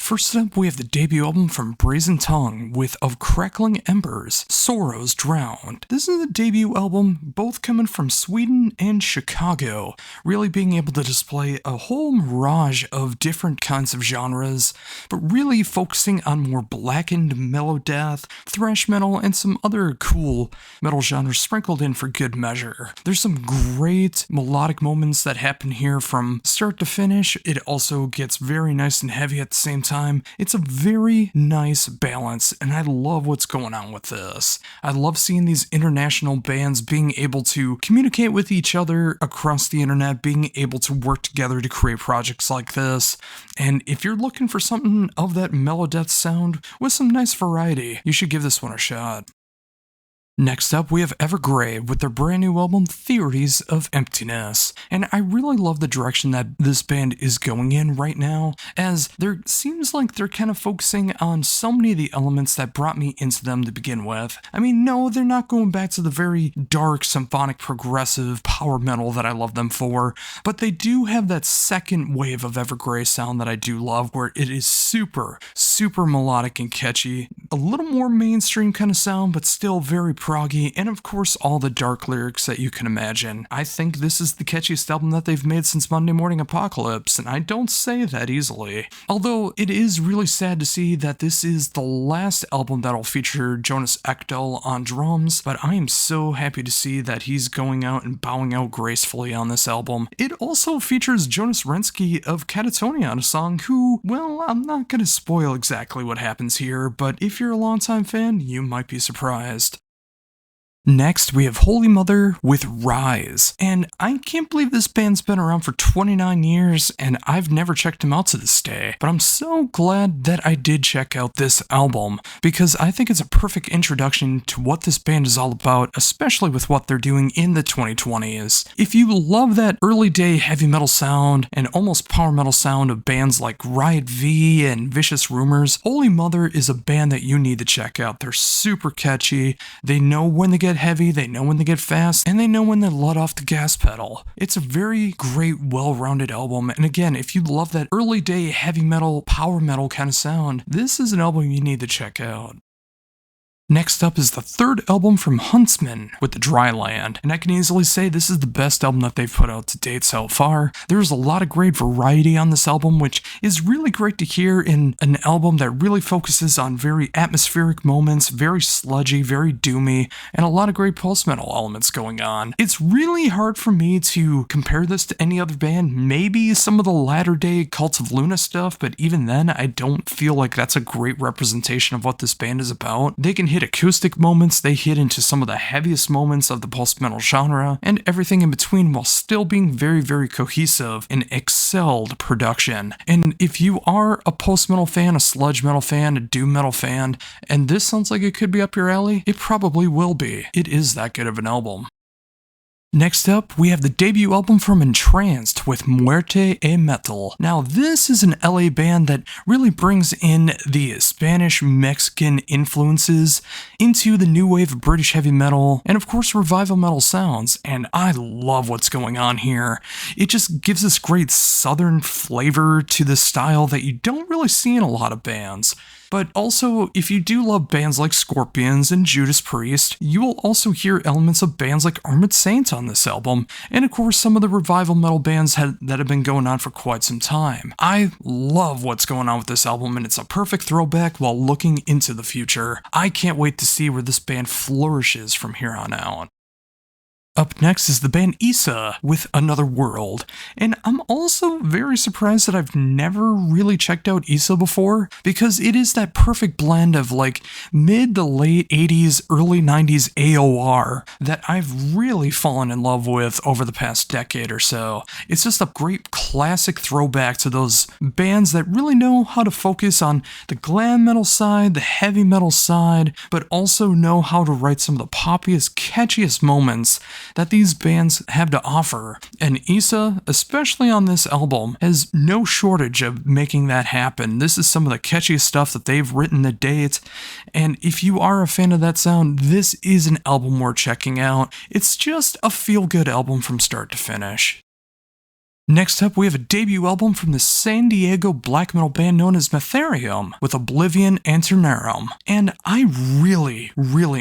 First up, we have the debut album from Brazen Tongue with Of Crackling Embers, Sorrows Drowned. This is a debut album, both coming from Sweden and Chicago, really being able to display a whole mirage of different kinds of genres, but really focusing on more blackened melodeath, thrash metal, and some other cool metal genres sprinkled in for good measure. There's some great melodic moments that happen here from start to finish. It also gets very nice and heavy at the same time. It's a very nice balance, and I love what's going on with this. I love seeing these international bands being able to communicate with each other across the internet, being able to work together to create projects like this. And if you're looking for something of that melodeath sound with some nice variety, you should give this one a shot. Next up, we have Evergrey with their brand new album, Theories of Emptiness. And I really love the direction that this band is going in right now, as there seems like they're kind of focusing on so many of the elements that brought me into them to begin with. I mean, no, they're not going back to the very dark, symphonic, progressive power metal that I love them for, but they do have that second wave of Evergrey sound that I do love, where it is super melodic and catchy, a little more mainstream kind of sound, but still very proggy, and of course all the dark lyrics that you can imagine. I think this is the catchiest album that they've made since Monday Morning Apocalypse, and I don't say that easily. Although it is really sad to see that this is the last album that'll feature Jonas Ekdahl on drums, but I am so happy to see that he's going out and bowing out gracefully on this album. It also features Jonas Rensky of Catatonia on a song who, well, I'm not gonna spoil exactly what happens here, but if you're a longtime fan, you might be surprised. Next, we have Holy Mother with Rise, and I can't believe this band's been around for 29 years, and I've never checked them out to this day, but I'm so glad that I did check out this album, because I think it's a perfect introduction to what this band is all about, especially with what they're doing in the 2020s. If you love that early day heavy metal sound, and almost power metal sound of bands like Riot V and Vicious Rumors, Holy Mother is a band that you need to check out. They're super catchy, they know when to get heavy, they know when they get fast, and they know when to let off the gas pedal. It's a very great, well-rounded album, and again, if you love that early day heavy metal, power metal kind of sound, this is an album you need to check out. Next up is the third album from Huntsman with The Dry Land, and I can easily say this is the best album that they've put out to date so far. There's a lot of great variety on this album, which is really great to hear in an album that really focuses on very atmospheric moments, very sludgy, very doomy, and a lot of great post-metal elements going on. It's really hard for me to compare this to any other band, maybe some of the latter-day Cult of Luna stuff, but even then, I don't feel like that's a great representation of what this band is about. They can hit acoustic moments, they hit into some of the heaviest moments of the post-metal genre, and everything in between while still being very cohesive and excelled production. And if you are a post-metal fan, a sludge metal fan, a doom metal fan, and this sounds like it could be up your alley, it probably will be. It is that good of an album. Next up, we have the debut album from Entranced with Muerte e Metal. Now, this is an LA band that really brings in the Spanish-Mexican influences into the new wave of British heavy metal, and of course revival metal sounds, and I love what's going on here. It just gives this great southern flavor to the style that you don't really see in a lot of bands. But also, if you do love bands like Scorpions and Judas Priest, you will also hear elements of bands like Armored Saint on this album, and of course some of the revival metal bands that have been going on for quite some time. I love what's going on with this album, and it's a perfect throwback while looking into the future. I can't wait to see where this band flourishes from here on out. Up next is the band Issa with Another World, and I'm also very surprised that I've never really checked out Issa before, because it is that perfect blend of like mid to late 80s, early 90s AOR that I've really fallen in love with over the past decade or so. It's just a great classic throwback to those bands that really know how to focus on the glam metal side, the heavy metal side, but also know how to write some of the poppiest, catchiest moments that these bands have to offer, and Issa, especially on this album, has no shortage of making that happen. This is some of the catchiest stuff that they've written to date, and if you are a fan of that sound, this is an album worth checking out. It's just a feel-good album from start to finish. Next up, we have a debut album from the San Diego black metal band known as Metherium with Oblivion Anternarum. And I really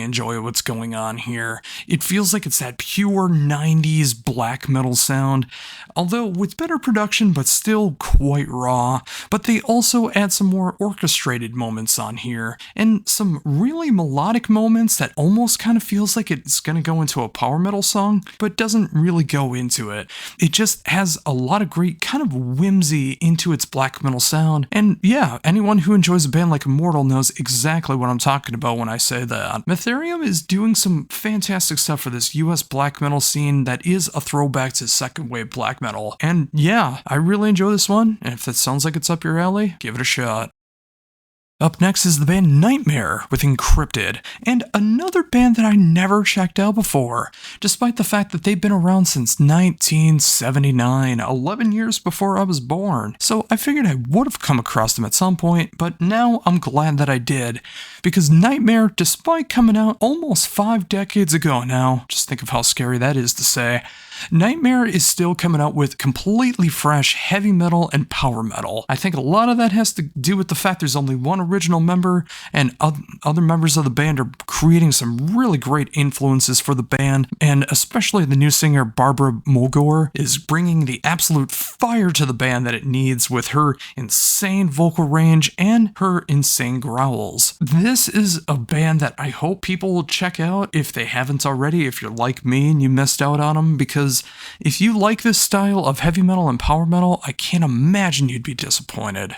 enjoy what's going on here. It feels like it's that pure 90s black metal sound, although with better production but still quite raw. But they also add some more orchestrated moments on here, and some really melodic moments that almost kind of feels like it's gonna go into a power metal song, but doesn't really go into it. It just has a lot of great kind of whimsy into its black metal sound, and yeah, anyone who enjoys a band like Immortal knows exactly what I'm talking about when I say that. Metherium is doing some fantastic stuff for this US black metal scene that is a throwback to second wave black metal, and yeah, I really enjoy this one, and if that sounds like it's up your alley, give it a shot. Up next is the band Nightmare with Encrypted, and another band that I never checked out before, despite the fact that they've been around since 1979, 11 years before I was born. So I figured I would have come across them at some point, but now I'm glad that I did, because Nightmare, despite coming out almost 5 decades ago now, just think of how scary that is to say, Nightmare is still coming out with completely fresh heavy metal and power metal. I think a lot of that has to do with the fact there's only one original member, and other members of the band are creating some really great influences for the band, and especially the new singer Barbara Mogor is bringing the absolute fire to the band that it needs with her insane vocal range and her insane growls. This is a band that I hope people will check out if they haven't already, if you're like me and you missed out on them, because if you like this style of heavy metal and power metal, I can't imagine you'd be disappointed.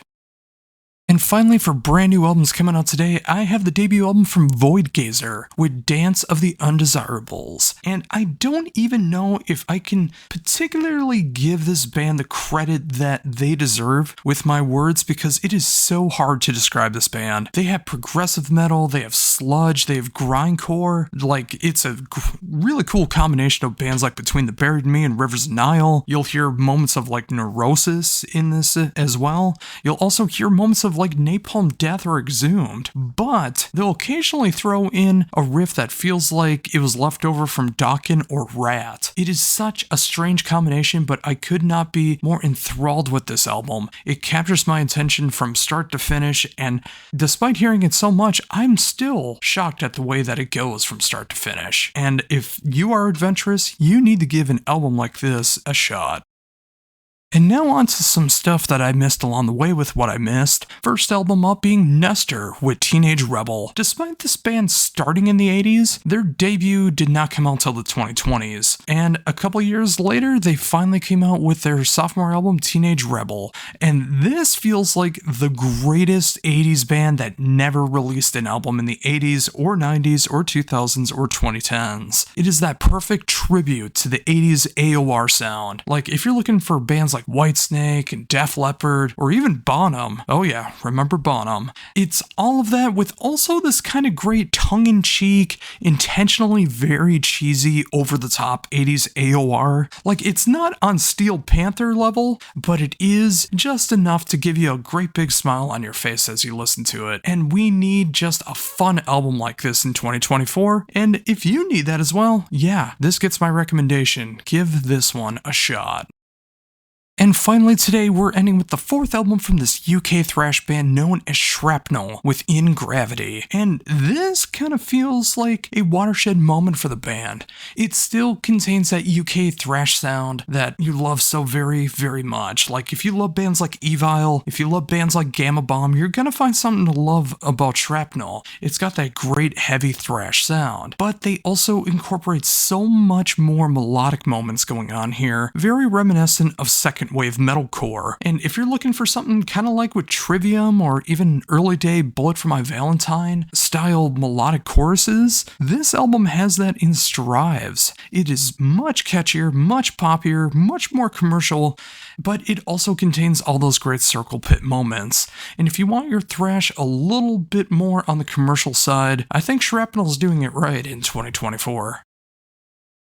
And finally, for brand new albums coming out today, I have the debut album from Voidgazer with Dance of the Undesirables. And I don't even know if I can particularly give this band the credit that they deserve with my words, because it is so hard to describe this band. They have progressive metal, they have sludge, they have grindcore. Like, it's a really cool combination of bands like Between the Buried and Me and Rivers of Nile. You'll hear moments of like Neurosis in this as well. You'll also hear moments of like Napalm Death or Exhumed, but they'll occasionally throw in a riff that feels like it was left over from Dokken or Rat. It is such a strange combination, but I could not be more enthralled with this album. It captures my attention from start to finish, and despite hearing it so much, I'm still shocked at the way that it goes from start to finish. And if you are adventurous, you need to give an album like this a shot. And now on to some stuff that I missed along the way with what I missed. First album up being Nestor with Teenage Rebel. Despite this band starting in the 80s, their debut did not come out until the 2020s. And a couple years later, they finally came out with their sophomore album, Teenage Rebel. And this feels like the greatest 80s band that never released an album in the 80s or 90s or 2000s or 2010s. It is that perfect tribute to the 80s AOR sound. Like, if you're looking for bands like Whitesnake and Def Leppard, or even Bonham. Oh yeah, remember Bonham. It's all of that with also this kind of great tongue-in-cheek, intentionally very cheesy, over-the-top 80s AOR. Like, it's not on Steel Panther level, but it is just enough to give you a great big smile on your face as you listen to it. And we need just a fun album like this in 2024, and if you need that as well, yeah, this gets my recommendation. Give this one a shot. And finally today, we're ending with the fourth album from this UK thrash band known as Shrapnel with In Gravity. And this kind of feels like a watershed moment for the band. It still contains that UK thrash sound that you love so very, very much. Like, if you love bands like Evil, if you love bands like Gamma Bomb, you're gonna find something to love about Shrapnel. It's got that great heavy thrash sound, but they also incorporate so much more melodic moments going on here, very reminiscent of second wave metalcore. And if you're looking for something kind of like with Trivium or even early day Bullet for My Valentine style melodic choruses, this album has that in strives. It is much catchier, much poppier, much more commercial, but it also contains all those great circle pit moments. And if you want your thrash a little bit more on the commercial side, I think Shrapnel's doing it right in 2024.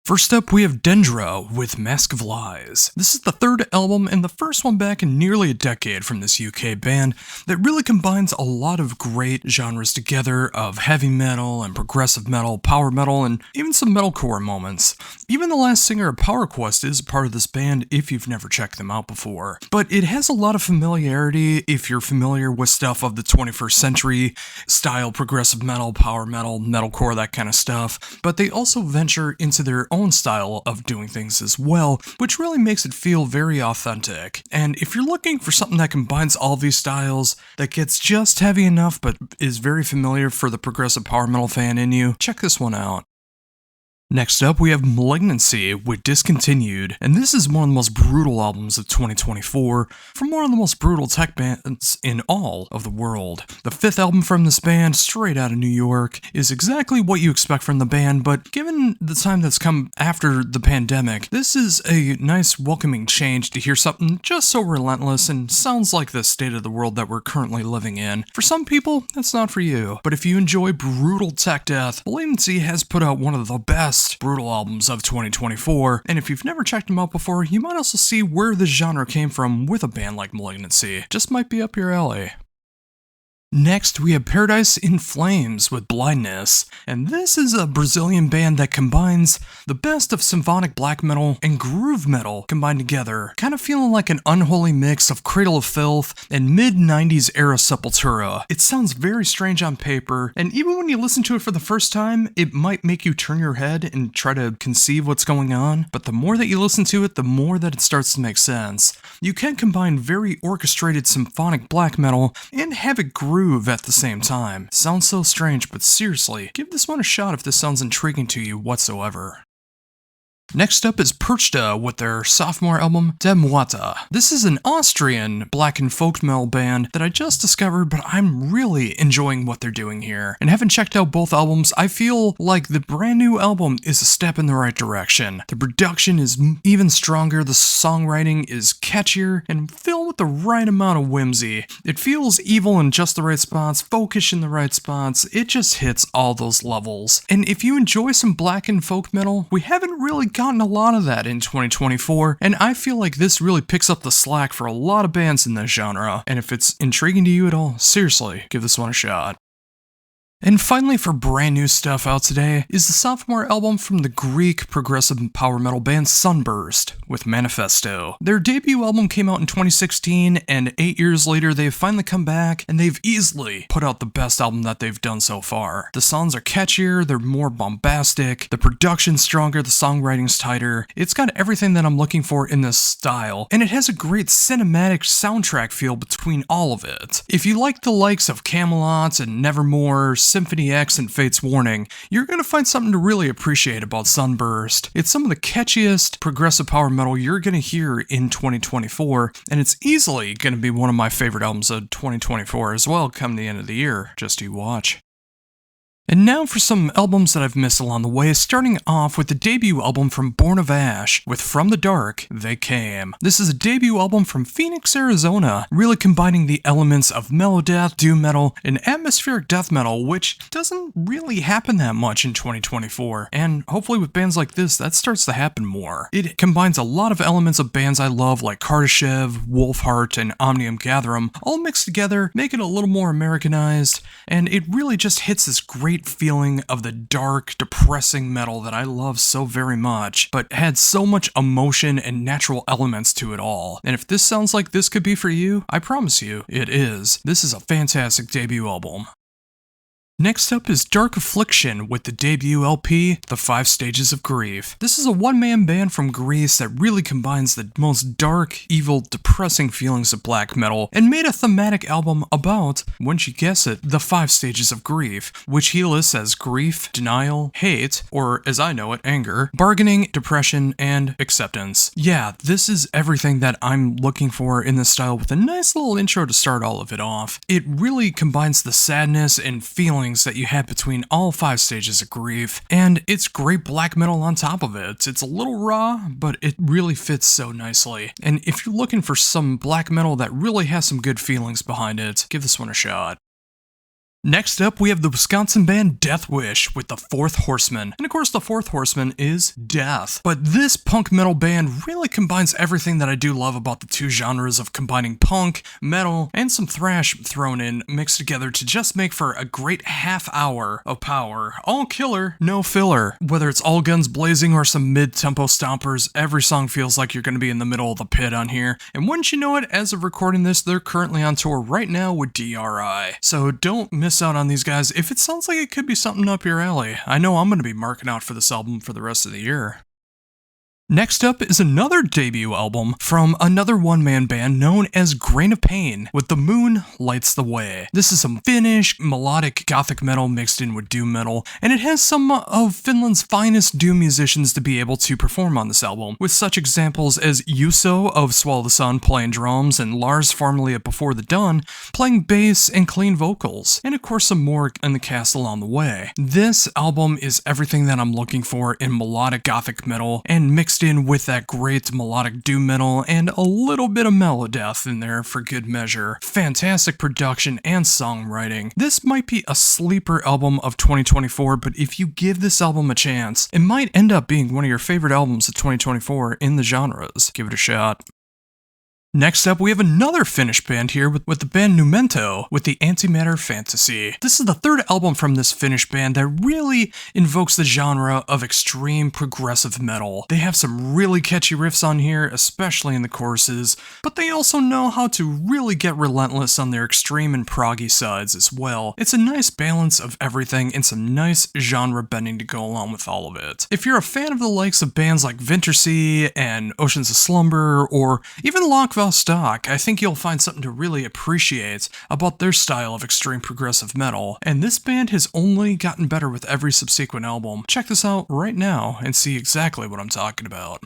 First up, we have Dendra with Mask of Lies. This is the third album and the first one back in nearly a decade from this UK band that really combines a lot of great genres together of heavy metal and progressive metal, power metal, and even some metalcore moments. Even the last singer of Power Quest is a part of this band if you've never checked them out before. But it has a lot of familiarity if you're familiar with stuff of the 21st century style progressive metal, power metal, metalcore, that kind of stuff. But they also venture into their own style of doing things as well, which really makes it feel very authentic. And if you're looking for something that combines all these styles, that gets just heavy enough but is very familiar for the progressive power metal fan in you, check this one out. Next up, we have Malignancy with Discontinued, and this is one of the most brutal albums of 2024 from one of the most brutal tech bands in all of the world. The fifth album from this band, straight out of New York, is exactly what you expect from the band, but given the time that's come after the pandemic, this is a nice welcoming change to hear something just so relentless and sounds like the state of the world that we're currently living in. For some people, that's not for you, but if you enjoy brutal tech death, Malignancy has put out one of the best brutal albums of 2024, and if you've never checked them out before, you might also see where the genre came from with a band like Malignancy. Just might be up your alley. Next, we have Paradise in Flames with Blindness, and this is a Brazilian band that combines the best of symphonic black metal and groove metal combined together, kind of feeling like an unholy mix of Cradle of Filth and mid-90s era Sepultura. It sounds very strange on paper, and even when you listen to it for the first time, it might make you turn your head and try to conceive what's going on, but the more that you listen to it, the more that it starts to make sense. You can combine very orchestrated symphonic black metal and have it groove at the same time. Sounds so strange, but seriously, give this one a shot if this sounds intriguing to you whatsoever. Next up is Perchta with their sophomore album, De Muata. This is an Austrian black and folk metal band that I just discovered, but I'm really enjoying what they're doing here. And having checked out both albums, I feel like the brand new album is a step in the right direction. The production is even stronger, the songwriting is catchier, and filled with the right amount of whimsy. It feels evil in just the right spots, folkish in the right spots, it just hits all those levels. And if you enjoy some black and folk metal, we haven't really gotten a lot of that in 2024, and I feel like this really picks up the slack for a lot of bands in this genre, and if it's intriguing to you at all, seriously, give this one a shot. And finally, for brand new stuff out today, is the sophomore album from the Greek progressive power metal band Sunburst with Manifesto. Their debut album came out in 2016, and 8 years later they've finally come back, and they've easily put out the best album that they've done so far. The songs are catchier, they're more bombastic, the production's stronger, the songwriting's tighter. It's got everything that I'm looking for in this style, and it has a great cinematic soundtrack feel between all of it. If you like the likes of Camelot and Nevermore, Symphony X, and Fate's Warning, you're going to find something to really appreciate about Sunburst. It's some of the catchiest progressive power metal you're going to hear in 2024, and it's easily going to be one of my favorite albums of 2024 as well come the end of the year. Just you watch. And now for some albums that I've missed along the way, starting off with the debut album from Born of Ash with From the Dark, They Came. This is a debut album from Phoenix, Arizona, really combining the elements of melodeath, doom metal, and atmospheric death metal, which doesn't really happen that much in 2024, and hopefully with bands like this, that starts to happen more. It combines a lot of elements of bands I love like Kardashev, Wolfheart, and Omnium Gatherum, all mixed together, make it a little more Americanized, and it really just hits this great feeling of the dark, depressing metal that I love so very much, but had so much emotion and natural elements to it all. And if this sounds like this could be for you, I promise you, it is. This is a fantastic debut album. Next up is Dark Affliction with the debut LP, The 5 Stages of Grief. This is a one-man band from Greece that really combines the most dark, evil, depressing feelings of black metal and made a thematic album about, wouldn't you guess it, the 5 stages of grief, which he lists as grief, denial, hate, or as I know it, anger, bargaining, depression, and acceptance. Yeah, this is everything that I'm looking for in this style with a nice little intro to start all of it off. It really combines the sadness and feelings that you had between all 5 stages of grief, and it's great black metal on top of it. It's a little raw, but it really fits so nicely. And if you're looking for some black metal that really has some good feelings behind it, give this one a shot. Next up, we have the Wisconsin band Death Wish with the Fourth Horseman. And of course, the Fourth Horseman is death. But this punk metal band really combines everything that I do love about the two genres of combining punk, metal, and some thrash thrown in, mixed together to just make for a great half hour of power. All killer, no filler. Whether it's all guns blazing or some mid-tempo stompers, every song feels like you're going to be in the middle of the pit on here. And wouldn't you know it, as of recording this, they're currently on tour right now with DRI. So don't miss out on these guys if it sounds like it could be something up your alley. I know I'm going to be marking out for this album for the rest of the year. Next up is another debut album from another one-man band known as Grain of Pain with The Moon Lights the Way. This is some Finnish melodic gothic metal mixed in with doom metal, and it has some of Finland's finest doom musicians to be able to perform on this album, with such examples as Juuso of Swallow the Sun playing drums and Lars formerly at Before the Dawn playing bass and clean vocals, and of course some more in the cast along the way. This album is everything that I'm looking for in melodic gothic metal, and mixed in with that great melodic doom metal and a little bit of melodeath in there for good measure. Fantastic production and songwriting. This might be a sleeper album of 2024, but if you give this album a chance, it might end up being one of your favorite albums of 2024 in the genres. Give it a shot. Next up, we have another Finnish band here with the band Numento with the Antimatter Fantasy. This is the third album from this Finnish band that really invokes the genre of extreme progressive metal. They have some really catchy riffs on here, especially in the choruses, but they also know how to really get relentless on their extreme and proggy sides as well. It's a nice balance of everything and some nice genre bending to go along with all of it. If you're a fan of the likes of bands like Wintersea and Oceans of Slumber, or even Lockville Stock, I think you'll find something to really appreciate about their style of extreme progressive metal, and this band has only gotten better with every subsequent album. Check this out right now and see exactly what I'm talking about.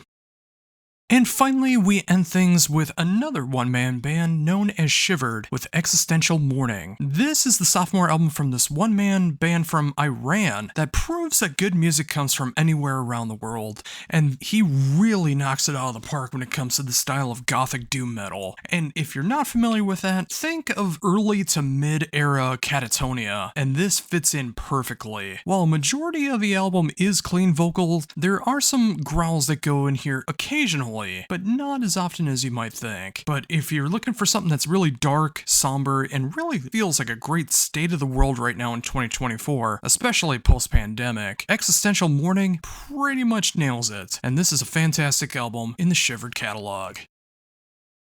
And finally, we end things with another one-man band known as Shivered with Existential Mourning. This is the sophomore album from this one-man band from Iran that proves that good music comes from anywhere around the world, and he really knocks it out of the park when it comes to the style of gothic doom metal. And if you're not familiar with that, think of early to mid-era Catatonia, and this fits in perfectly. While a majority of the album is clean vocals, there are some growls that go in here occasionally, but not as often as you might think. But if you're looking for something that's really dark, somber, and really feels like a great state of the world right now in 2024, especially post-pandemic, Existential Mourning pretty much nails it, and this is a fantastic album in the Shivered catalog.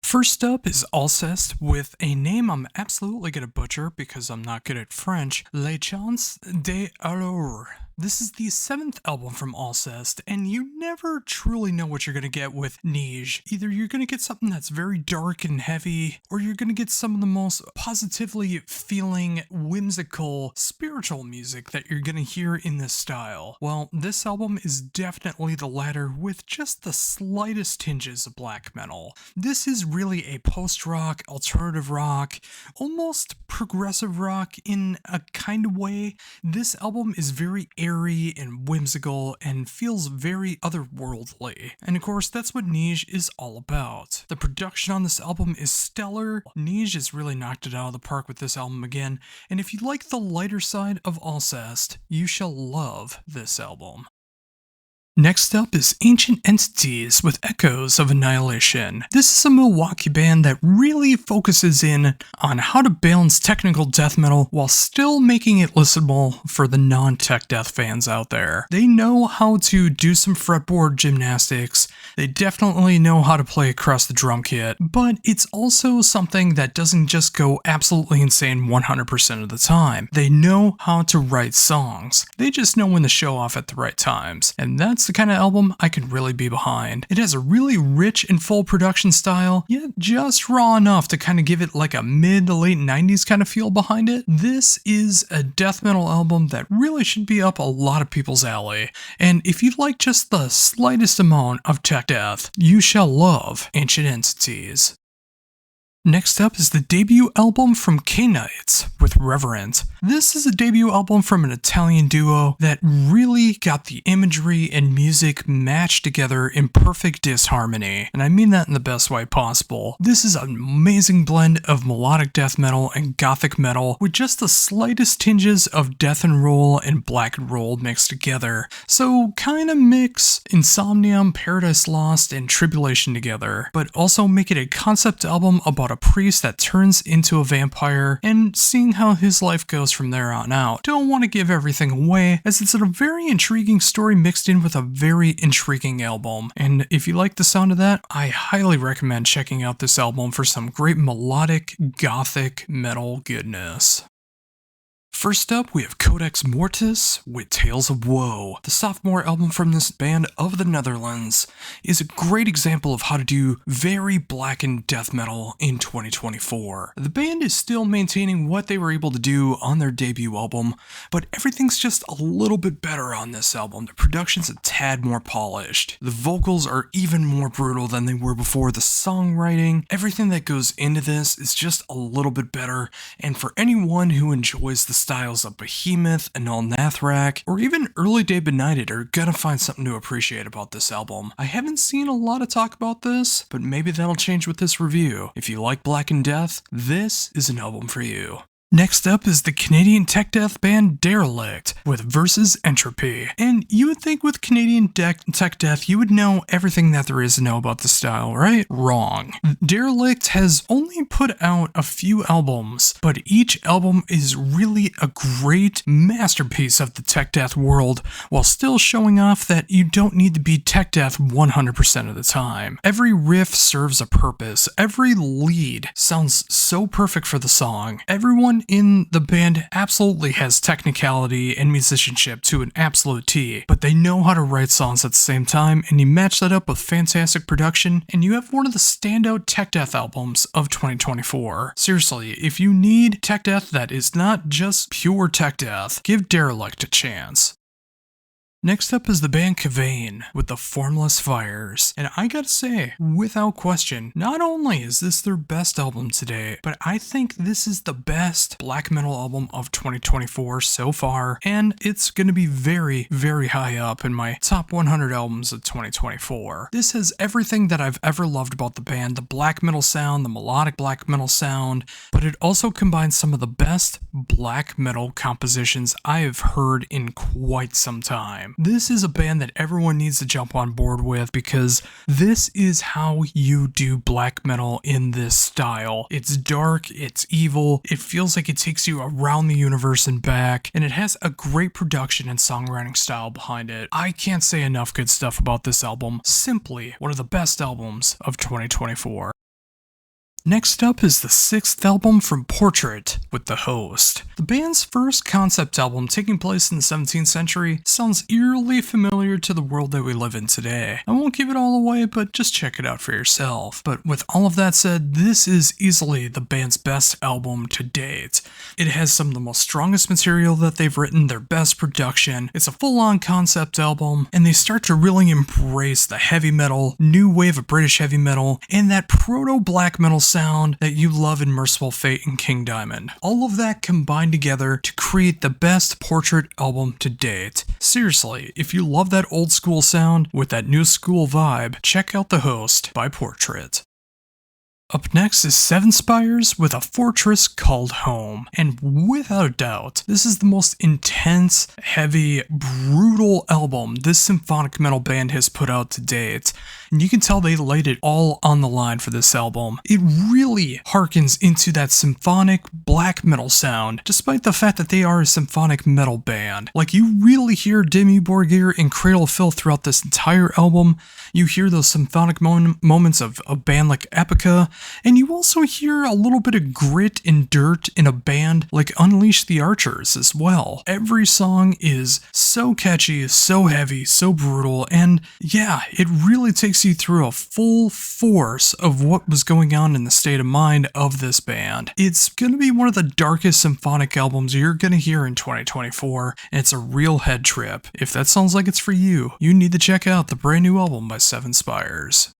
First up is Alceste with a name I'm absolutely going to butcher because I'm not good at French, Les Chants de Alors. This is the 7th album from Alceste, and you never truly know what you're going to get with Nige. Either you're going to get something that's very dark and heavy, or you're going to get some of the most positively feeling, whimsical, spiritual music that you're going to hear in this style. Well, this album is definitely the latter with just the slightest tinges of black metal. This is really a post-rock, alternative rock, almost progressive rock in a kind of way. This album is very airy and whimsical and feels very otherworldly. And of course, that's what Nige is all about. The production on this album is stellar. Nige has really knocked it out of the park with this album again, and if you like the lighter side of Alceste, you shall love this album. Next up is Ancient Entities with Echoes of Annihilation. This is a Milwaukee band that really focuses in on how to balance technical death metal while still making it listenable for the non-tech death fans out there. They know how to do some fretboard gymnastics, they definitely know how to play across the drum kit, but it's also something that doesn't just go absolutely insane 100% of the time. They know how to write songs. They just know when to show off at the right times, and that's the kind of album I can really be behind. It has a really rich and full production style, yet just raw enough to kind of give it like a mid to late 90s kind of feel behind it. This is a death metal album that really should be up a lot of people's alley, and if you like just the slightest amount of tech death, you shall love Ancient Entities. Next up is the debut album from K-Nights with Reverent. This is a debut album from an Italian duo that really got the imagery and music matched together in perfect disharmony, and I mean that in the best way possible. This is an amazing blend of melodic death metal and gothic metal with just the slightest tinges of death and roll and black and roll mixed together. So kinda mix Insomnium, Paradise Lost, and Tribulation together, but also make it a concept album about a priest that turns into a vampire and seeing how his life goes from there on out. Don't want to give everything away, as it's a very intriguing story mixed in with a very intriguing album, and if you like the sound of that, I highly recommend checking out this album for some great melodic gothic metal goodness. First up, we have Codex Mortis with Tales of Woe. The sophomore album from this band of the Netherlands is a great example of how to do very blackened death metal in 2024. The band is still maintaining what they were able to do on their debut album, but everything's just a little bit better on this album. The production's a tad more polished. The vocals are even more brutal than they were before. The songwriting, everything that goes into this is just a little bit better, and for anyone who enjoys the styles of Behemoth and Nathrak, or even Early Day Benighted, are gonna find something to appreciate about this album. I haven't seen a lot of talk about this, but maybe that'll change with this review. If you like Black and Death, this is an album for you. Next up is the Canadian tech death band Derelict with Versus Entropy. And you would think with Canadian tech death you would know everything that there is to know about the style, right? Wrong. Derelict has only put out a few albums, but each album is really a great masterpiece of the tech death world while still showing off that you don't need to be tech death 100% of the time. Every riff serves a purpose. Every lead sounds so perfect for the song. Everyone in the band absolutely has technicality and musicianship to an absolute T, but they know how to write songs at the same time, and you match that up with fantastic production, and you have one of the standout tech death albums of 2024. Seriously, if you need tech death that is not just pure tech death, give Derelict a chance. Next up is the band Cavane with the Formless Fires, and I gotta say, without question, not only is this their best album today, but I think this is the best black metal album of 2024 so far, and it's gonna be very, very high up in my top 100 albums of 2024. This has everything that I've ever loved about the band, the black metal sound, the melodic black metal sound, but it also combines some of the best black metal compositions I have heard in quite some time. This is a band that everyone needs to jump on board with because this is how you do black metal in this style. It's dark, it's evil, it feels like it takes you around the universe and back, and it has a great production and songwriting style behind it. I can't say enough good stuff about this album. Simply one of the best albums of 2024. Next up is the 6th album from Portrait with The Host. The band's first concept album, taking place in the 17th century, sounds eerily familiar to the world that we live in today. I won't give it all away, but just check it out for yourself. But with all of that said, this is easily the band's best album to date. It has some of the most strongest material that they've written, their best production, it's a full-on concept album, and they start to really embrace the heavy metal, new wave of British heavy metal, and that proto-black metal sound that you love in Merciful Fate and King Diamond. All of that combined together to create the best Portrait album to date. Seriously, if you love that old school sound with that new school vibe, check out The Host by Portrait. Up next is Seven Spires with A Fortress Called Home, and without a doubt, this is the most intense, heavy, brutal album this symphonic metal band has put out to date, and you can tell they laid it all on the line for this album. It really harkens into that symphonic black metal sound, despite the fact that they are a symphonic metal band. Like, you really hear Dimmu Borgir and Cradle of Filth throughout this entire album. You hear those symphonic moments of a band like Epica, and you also hear a little bit of grit and dirt in a band like Unleash the Archers as well. Every song is so catchy, so heavy, so brutal, and yeah, it really takes you through a full force of what was going on in the state of mind of this band. It's gonna be one of the darkest symphonic albums you're gonna hear in 2024, and it's a real head trip. If that sounds like it's for you, you need to check out the brand new album by Seven Spires.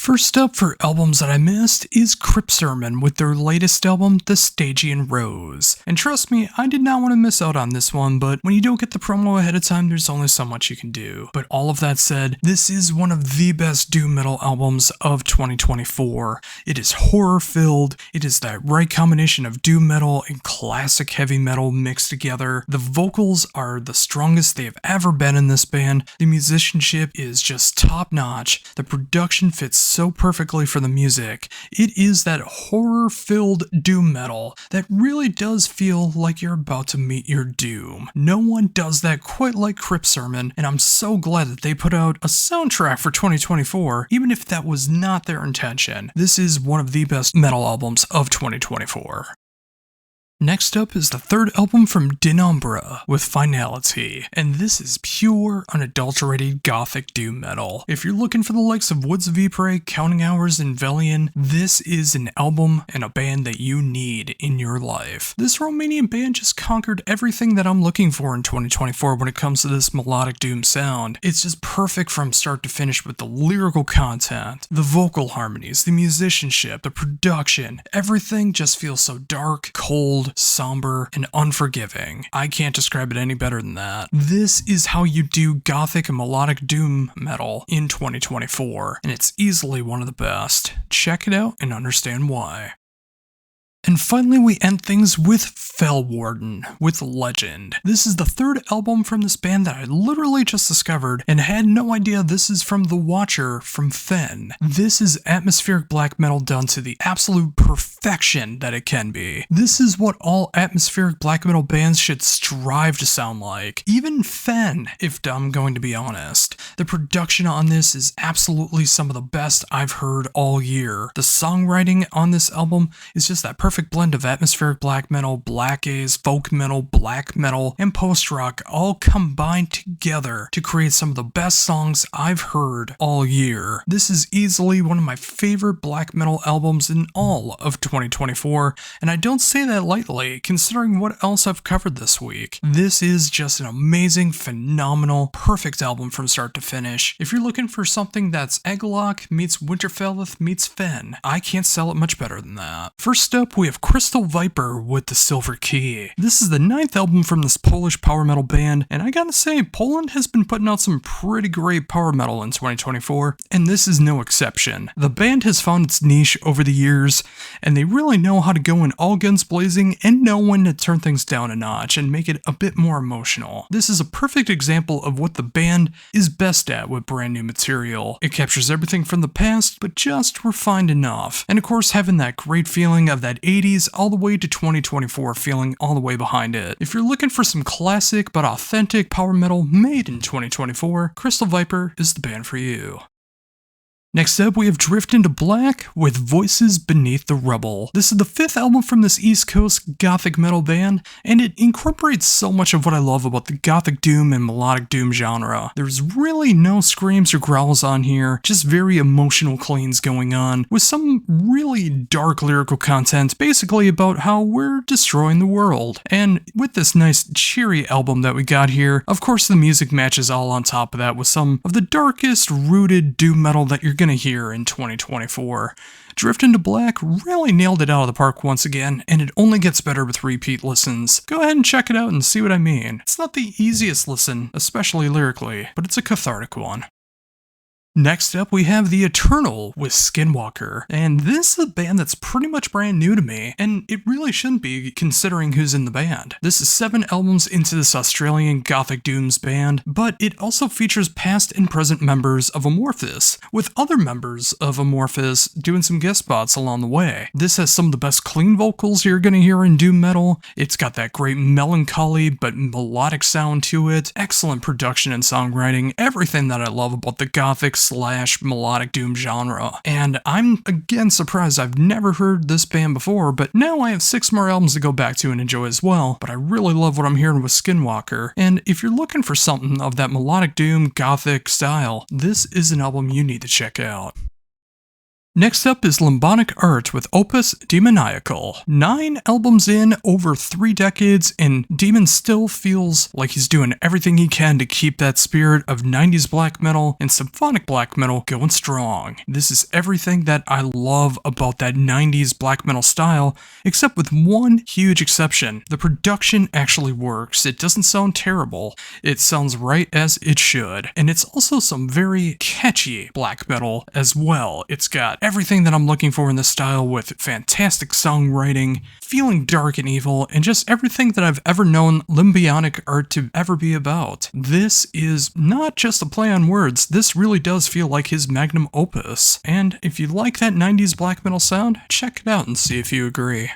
First up for albums that I missed is Crypt Sermon with their latest album, The Stygian Rose. And trust me, I did not want to miss out on this one, but when you don't get the promo ahead of time, there's only so much you can do. But all of that said, this is one of the best doom metal albums of 2024. It is horror-filled, it is that right combination of doom metal and classic heavy metal mixed together. The vocals are the strongest they have ever been in this band. The musicianship is just top-notch. The production fits so perfectly for the music. It is that horror-filled doom metal that really does feel like you're about to meet your doom. No one does that quite like Crypt Sermon, and I'm so glad that they put out a soundtrack for 2024, even if that was not their intention. This is one of the best metal albums of 2024. Next up is the third album from Dinumbra with Finality, and this is pure, unadulterated gothic doom metal. If you're looking for the likes of Woods of Ypres, Counting Hours, and Velian, this is an album and a band that you need in your life. This Romanian band just conquered everything that I'm looking for in 2024 when it comes to this melodic doom sound. It's just perfect from start to finish with the lyrical content, the vocal harmonies, the musicianship, the production. Everything just feels so dark, cold, somber, and unforgiving. I can't describe it any better than that. This is how you do gothic and melodic doom metal in 2024, and it's easily one of the best. Check it out and understand why. And finally, we end things with Fellwarden with Legend. This is the third album from this band that I literally just discovered and had no idea this is from The Watcher from Fen. This is atmospheric black metal done to the absolute perfection that it can be. This is what all atmospheric black metal bands should strive to sound like. Even Fen, if I'm going to be honest. The production on this is absolutely some of the best I've heard all year. The songwriting on this album is just that perfect blend of atmospheric black metal, black gaze, folk metal, black metal, and post-rock all combined together to create some of the best songs I've heard all year. This is easily one of my favorite black metal albums in all of 2024, and I don't say that lightly considering what else I've covered this week. This is just an amazing, phenomenal, perfect album from start to finish. If you're looking for something that's Eglock meets Winterfelleth meets Fen, I can't sell it much better than that. First up, we have Crystal Viper with The Silver Key. This is the 9th album from this Polish power metal band, and I gotta say, Poland has been putting out some pretty great power metal in 2024, and this is no exception. The band has found its niche over the years, and they really know how to go in all guns blazing and know when to turn things down a notch and make it a bit more emotional. This is a perfect example of what the band is best at with brand new material. It captures everything from the past, but just refined enough. And of course, having that great feeling of that 80s all the way to 2024 feeling all the way behind it. If you're looking for some classic but authentic power metal made in 2024, Crystal Viper is the band for you. Next up, we have Drift into Black with Voices Beneath the Rubble. This is the 5th album from this East Coast gothic metal band, and it incorporates so much of what I love about the gothic doom and melodic doom genre. There's really no screams or growls on here, just very emotional cleans going on, with some really dark lyrical content, basically about how we're destroying the world. And with this nice cheery album that we got here, of course the music matches all on top of that with some of the darkest rooted doom metal that you're gonna hear in 2024. Drift into Black really nailed it out of the park once again, and it only gets better with repeat listens. Go ahead and check it out and see what I mean. It's not the easiest listen, especially lyrically, but it's a cathartic one. Next up, we have The Eternal with Skinwalker, and this is a band that's pretty much brand new to me, and it really shouldn't be considering who's in the band. This is 7 albums into this Australian gothic dooms band, but it also features past and present members of Amorphis, with other members of Amorphis doing some guest spots along the way. This has some of the best clean vocals you're gonna hear in doom metal. It's got that great melancholy but melodic sound to it, excellent production and songwriting, everything that I love about the gothic / melodic doom genre. And I'm again surprised I've never heard this band before, but now I have 6 more albums to go back to and enjoy as well. But I really love what I'm hearing with Skinwalker, and if you're looking for something of that melodic doom gothic style, this is an album you need to check out. Next up is Lymphonic Art with Opus Demoniacal. 9 albums in, over 3 decades, and Demon still feels like he's doing everything he can to keep that spirit of 90s black metal and symphonic black metal going strong. This is everything that I love about that 90s black metal style, except with one huge exception. The production actually works. It doesn't sound terrible. It sounds right as it should. And it's also some very catchy black metal as well. It's got everything that I'm looking for in this style, with fantastic songwriting, feeling dark and evil, and just everything that I've ever known Lymphonic Art to ever be about. This is not just a play on words, this really does feel like his magnum opus. And if you like that 90s black metal sound, check it out and see if you agree.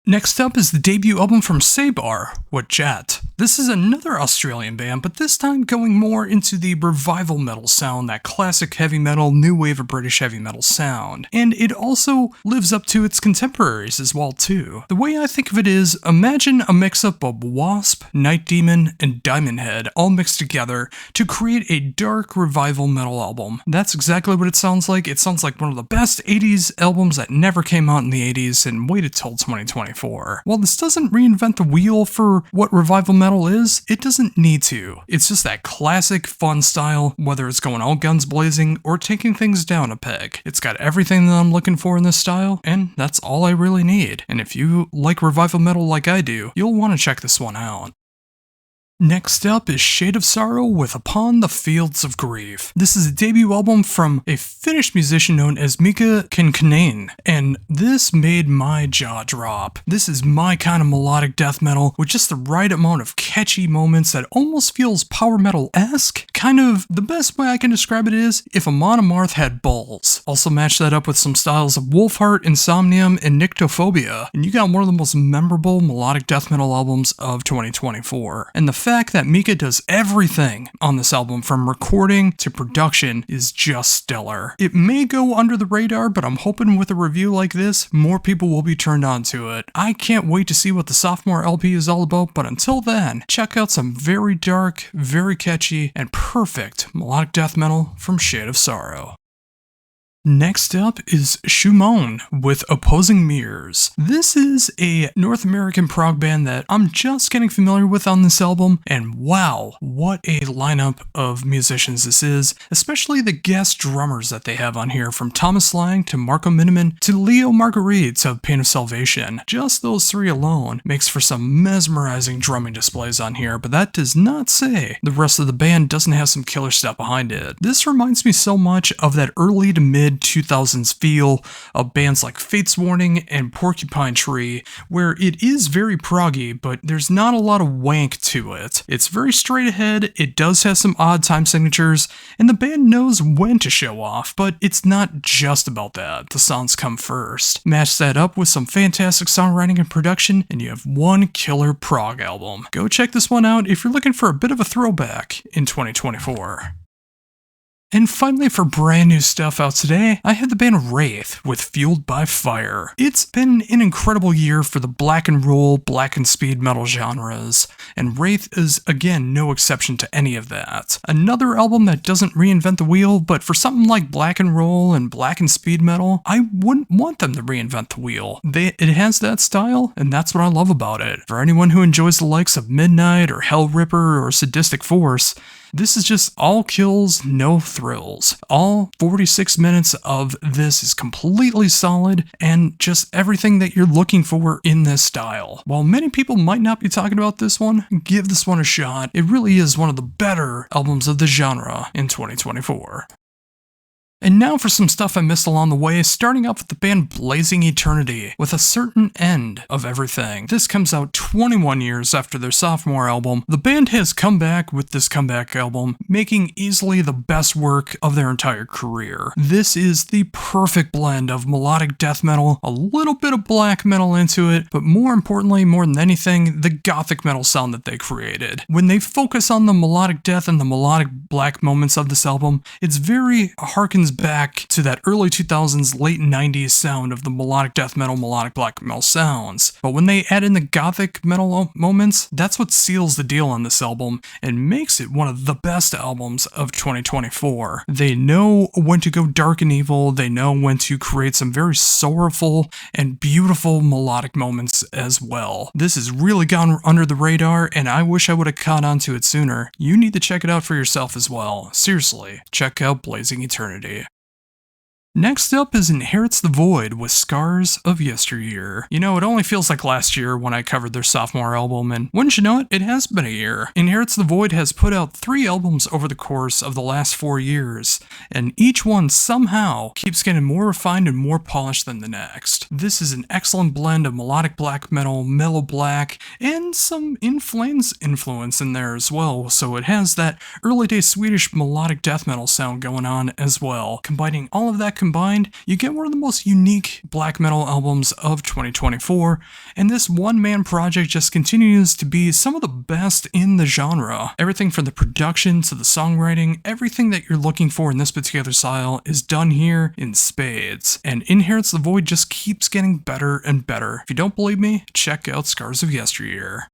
Next up is the debut album from Sabar, with Jet. This is another Australian band, but this time going more into the revival metal sound, that classic heavy metal, new wave of British heavy metal sound. And it also lives up to its contemporaries as well too. The way I think of it is, imagine a mix-up of Wasp, Night Demon, and Diamond Head all mixed together to create a dark revival metal album. That's exactly what it sounds like. It sounds like one of the best 80s albums that never came out in the 80s and waited till 2024. While this doesn't reinvent the wheel for what revival metal is, it doesn't need to. It's just that classic fun style, whether it's going all guns blazing or taking things down a peg. It's got everything that I'm looking for in this style, and that's all I really need. And if you like revival metal like I do, you'll want to check this one out. Next up is Shade of Sorrow with Upon the Fields of Grief. This is a debut album from a Finnish musician known as Mika Kinkanen, and this made my jaw drop. This is my kind of melodic death metal with just the right amount of catchy moments that almost feels power metal-esque. Kind of the best way I can describe it is if a Monomarth had balls. Also match that up with some styles of Wolfheart, Insomnium, and Nyctophobia, and you got one of the most memorable melodic death metal albums of 2024. And the fact that Mika does everything on this album from recording to production is just stellar. It may go under the radar, but I'm hoping with a review like this, more people will be turned on to it. I can't wait to see what the sophomore LP is all about, but until then, check out some very dark, very catchy, and perfect melodic death metal from Shade of Sorrow. Next up is Shumon with Opposing Mirrors. This is a North American prog band that I'm just getting familiar with on this album, and wow, what a lineup of musicians this is, especially the guest drummers that they have on here, from Thomas Lang to Marco Miniman to Leo Marguerite of Pain of Salvation. Just those three alone makes for some mesmerizing drumming displays on here, but that does not say the rest of the band doesn't have some killer stuff behind it. This reminds me so much of that early to mid 2000s feel of bands like Fate's Warning and Porcupine Tree, where it is very proggy, but there's not a lot of wank to it. It's very straight ahead, it does have some odd time signatures, and the band knows when to show off, but it's not just about that. The songs come first. Match that up with some fantastic songwriting and production, and you have one killer prog album. Go check this one out if you're looking for a bit of a throwback in 2024. And finally, for brand new stuff out today, I had the band Wraith with Fueled by Fire. It's been an incredible year for the black and roll, black and speed metal genres, and Wraith is again no exception to any of that. Another album that doesn't reinvent the wheel, but for something like black and roll and black and speed metal, I wouldn't want them to reinvent the wheel. It has that style, and that's what I love about it. For anyone who enjoys the likes of Midnight or Hellripper or Sadistic Force, this is just all kills, no thrills. All 46 minutes of this is completely solid and just everything that you're looking for in this style. While many people might not be talking about this one, give this one a shot. It really is one of the better albums of the genre in 2024. And now for some stuff I missed along the way, starting off with the band Blazing Eternity, with A Certain End of Everything. This comes out 21 years after their sophomore album. The band has come back with this comeback album, making easily the best work of their entire career. This is the perfect blend of melodic death metal, a little bit of black metal into it, but more importantly, more than anything, the gothic metal sound that they created. When they focus on the melodic death and the melodic black moments of this album, it's very harkens harkens back to that early 2000s, late 90s sound of the melodic death metal, melodic black metal sounds. But when they add in the gothic metal moments, that's what seals the deal on this album and makes it one of the best albums of 2024. They know when to go dark and evil, they know when to create some very sorrowful and beautiful melodic moments as well. This has really gone under the radar, and I wish I would have caught on to it sooner. You need to check it out for yourself as well. Seriously, check out Blazing Eternity. Next up is Inherits the Void with Scars of Yesteryear. You know, it only feels like last year when I covered their sophomore album, and wouldn't you know it, it has been a year. Inherits the Void has put out 3 albums over the course of the last 4 years, and each one somehow keeps getting more refined and more polished than the next. This is an excellent blend of melodic black metal, mellow black, and some In Flames influence in there as well, so it has that early day Swedish melodic death metal sound going on as well. Combining all of that combined, you get one of the most unique black metal albums of 2024, and this one-man project just continues to be some of the best in the genre. Everything from the production to the songwriting, everything that you're looking for in this particular style is done here in spades, and Inherits the Void just keeps getting better and better. If you don't believe me, check out Scars of Yesteryear.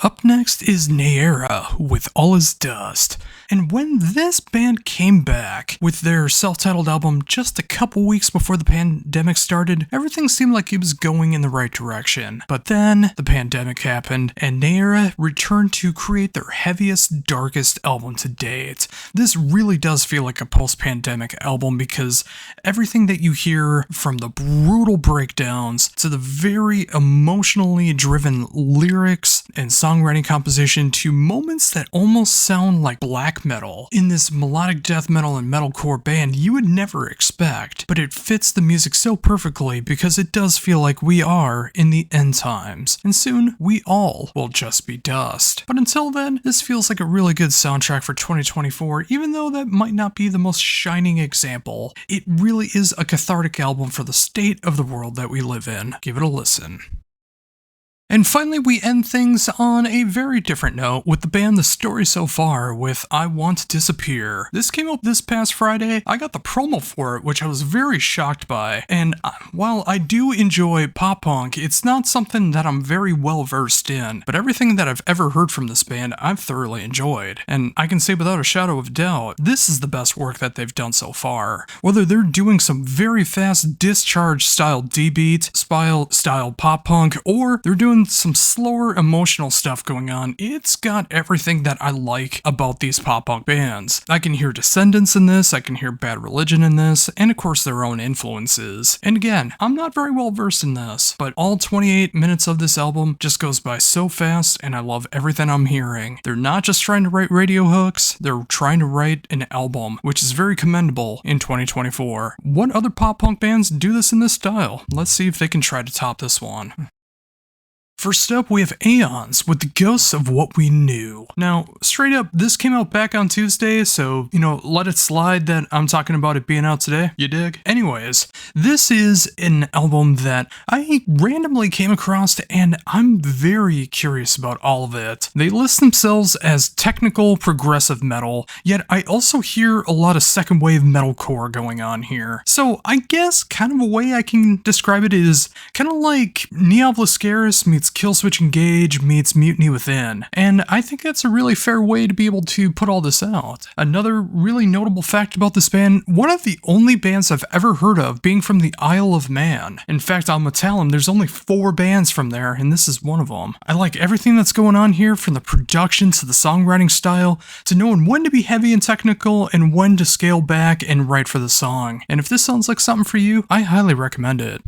Up next is Neera with All Is Dust, and when this band came back with their self-titled album just a couple weeks before the pandemic started, everything seemed like it was going in the right direction. But then the pandemic happened, and Neera returned to create their heaviest, darkest album to date. This really does feel like a post-pandemic album because everything that you hear, from the brutal breakdowns to the very emotionally driven lyrics and songwriting composition to moments that almost sound like black metal in this melodic death metal and metalcore band you would never expect, but it fits the music so perfectly because it does feel like we are in the end times, and soon we all will just be dust. But until then, this feels like a really good soundtrack for 2024, even though that might not be the most shining example. It really is a cathartic album for the state of the world that we live in. Give it a listen. And finally, we end things on a very different note with the band The Story So Far with I Want to Disappear. This came out this past Friday. I got the promo for it, which I was very shocked by. And while I do enjoy pop punk, it's not something that I'm very well versed in. But everything that I've ever heard from this band, I've thoroughly enjoyed. And I can say without a shadow of doubt, this is the best work that they've done so far. Whether they're doing some very fast discharge style D-beat, style pop punk, or they're doing some slower emotional stuff going on, it's got everything that I like about these pop punk bands. I can hear Descendants in this, I can hear Bad Religion in this, and of course their own influences. And again, I'm not very well versed in this, but all 28 minutes of this album just goes by so fast, and I love everything I'm hearing. They're not just trying to write radio hooks, they're trying to write an album, which is very commendable in 2024. What other pop punk bands do this in this style? Let's see if they can try to top this one. First up, we have Aeons with The Ghosts of What We Knew. Now, straight up, this came out back on Tuesday, so, let it slide that I'm talking about it being out today, you dig? Anyways, this is an album that I randomly came across, and I'm very curious about all of it. They list themselves as technical progressive metal, yet I also hear a lot of second wave metalcore going on here. So I guess kind of a way I can describe it is kind of like Neov Lascaris meets Killswitch Engage meets Mutiny Within, and I think that's a really fair way to be able to put all this out. Another really notable fact about this band, one of the only bands I've ever heard of being from the Isle of Man. In fact, on Metallum, there's only 4 bands from there, and this is one of them. I like everything that's going on here, from the production to the songwriting style, to knowing when to be heavy and technical and when to scale back and write for the song. And if this sounds like something for you, I highly recommend it.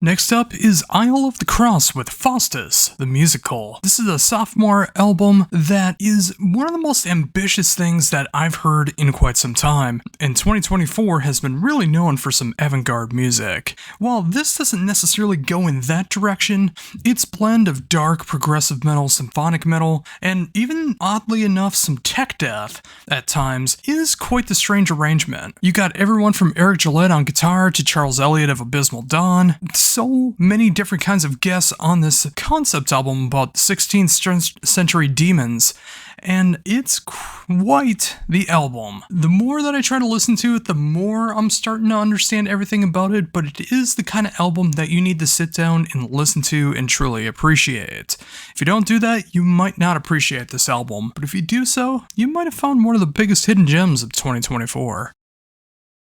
Next up is Isle of the Cross with Faustus, the musical. This is a sophomore album that is one of the most ambitious things that I've heard in quite some time, and 2024 has been really known for some avant-garde music. While this doesn't necessarily go in that direction, its blend of dark progressive metal, symphonic metal, and even oddly enough some tech death at times is quite the strange arrangement. You got everyone from Eric Gillette on guitar to Charles Elliott of Abysmal Dawn, so many different kinds of guests on this concept album about 16th century demons, and it's quite the album. The more that I try to listen to it, the more I'm starting to understand everything about it, but it is the kind of album that you need to sit down and listen to and truly appreciate. If you don't do that, you might not appreciate this album, but if you do so, you might have found one of the biggest hidden gems of 2024.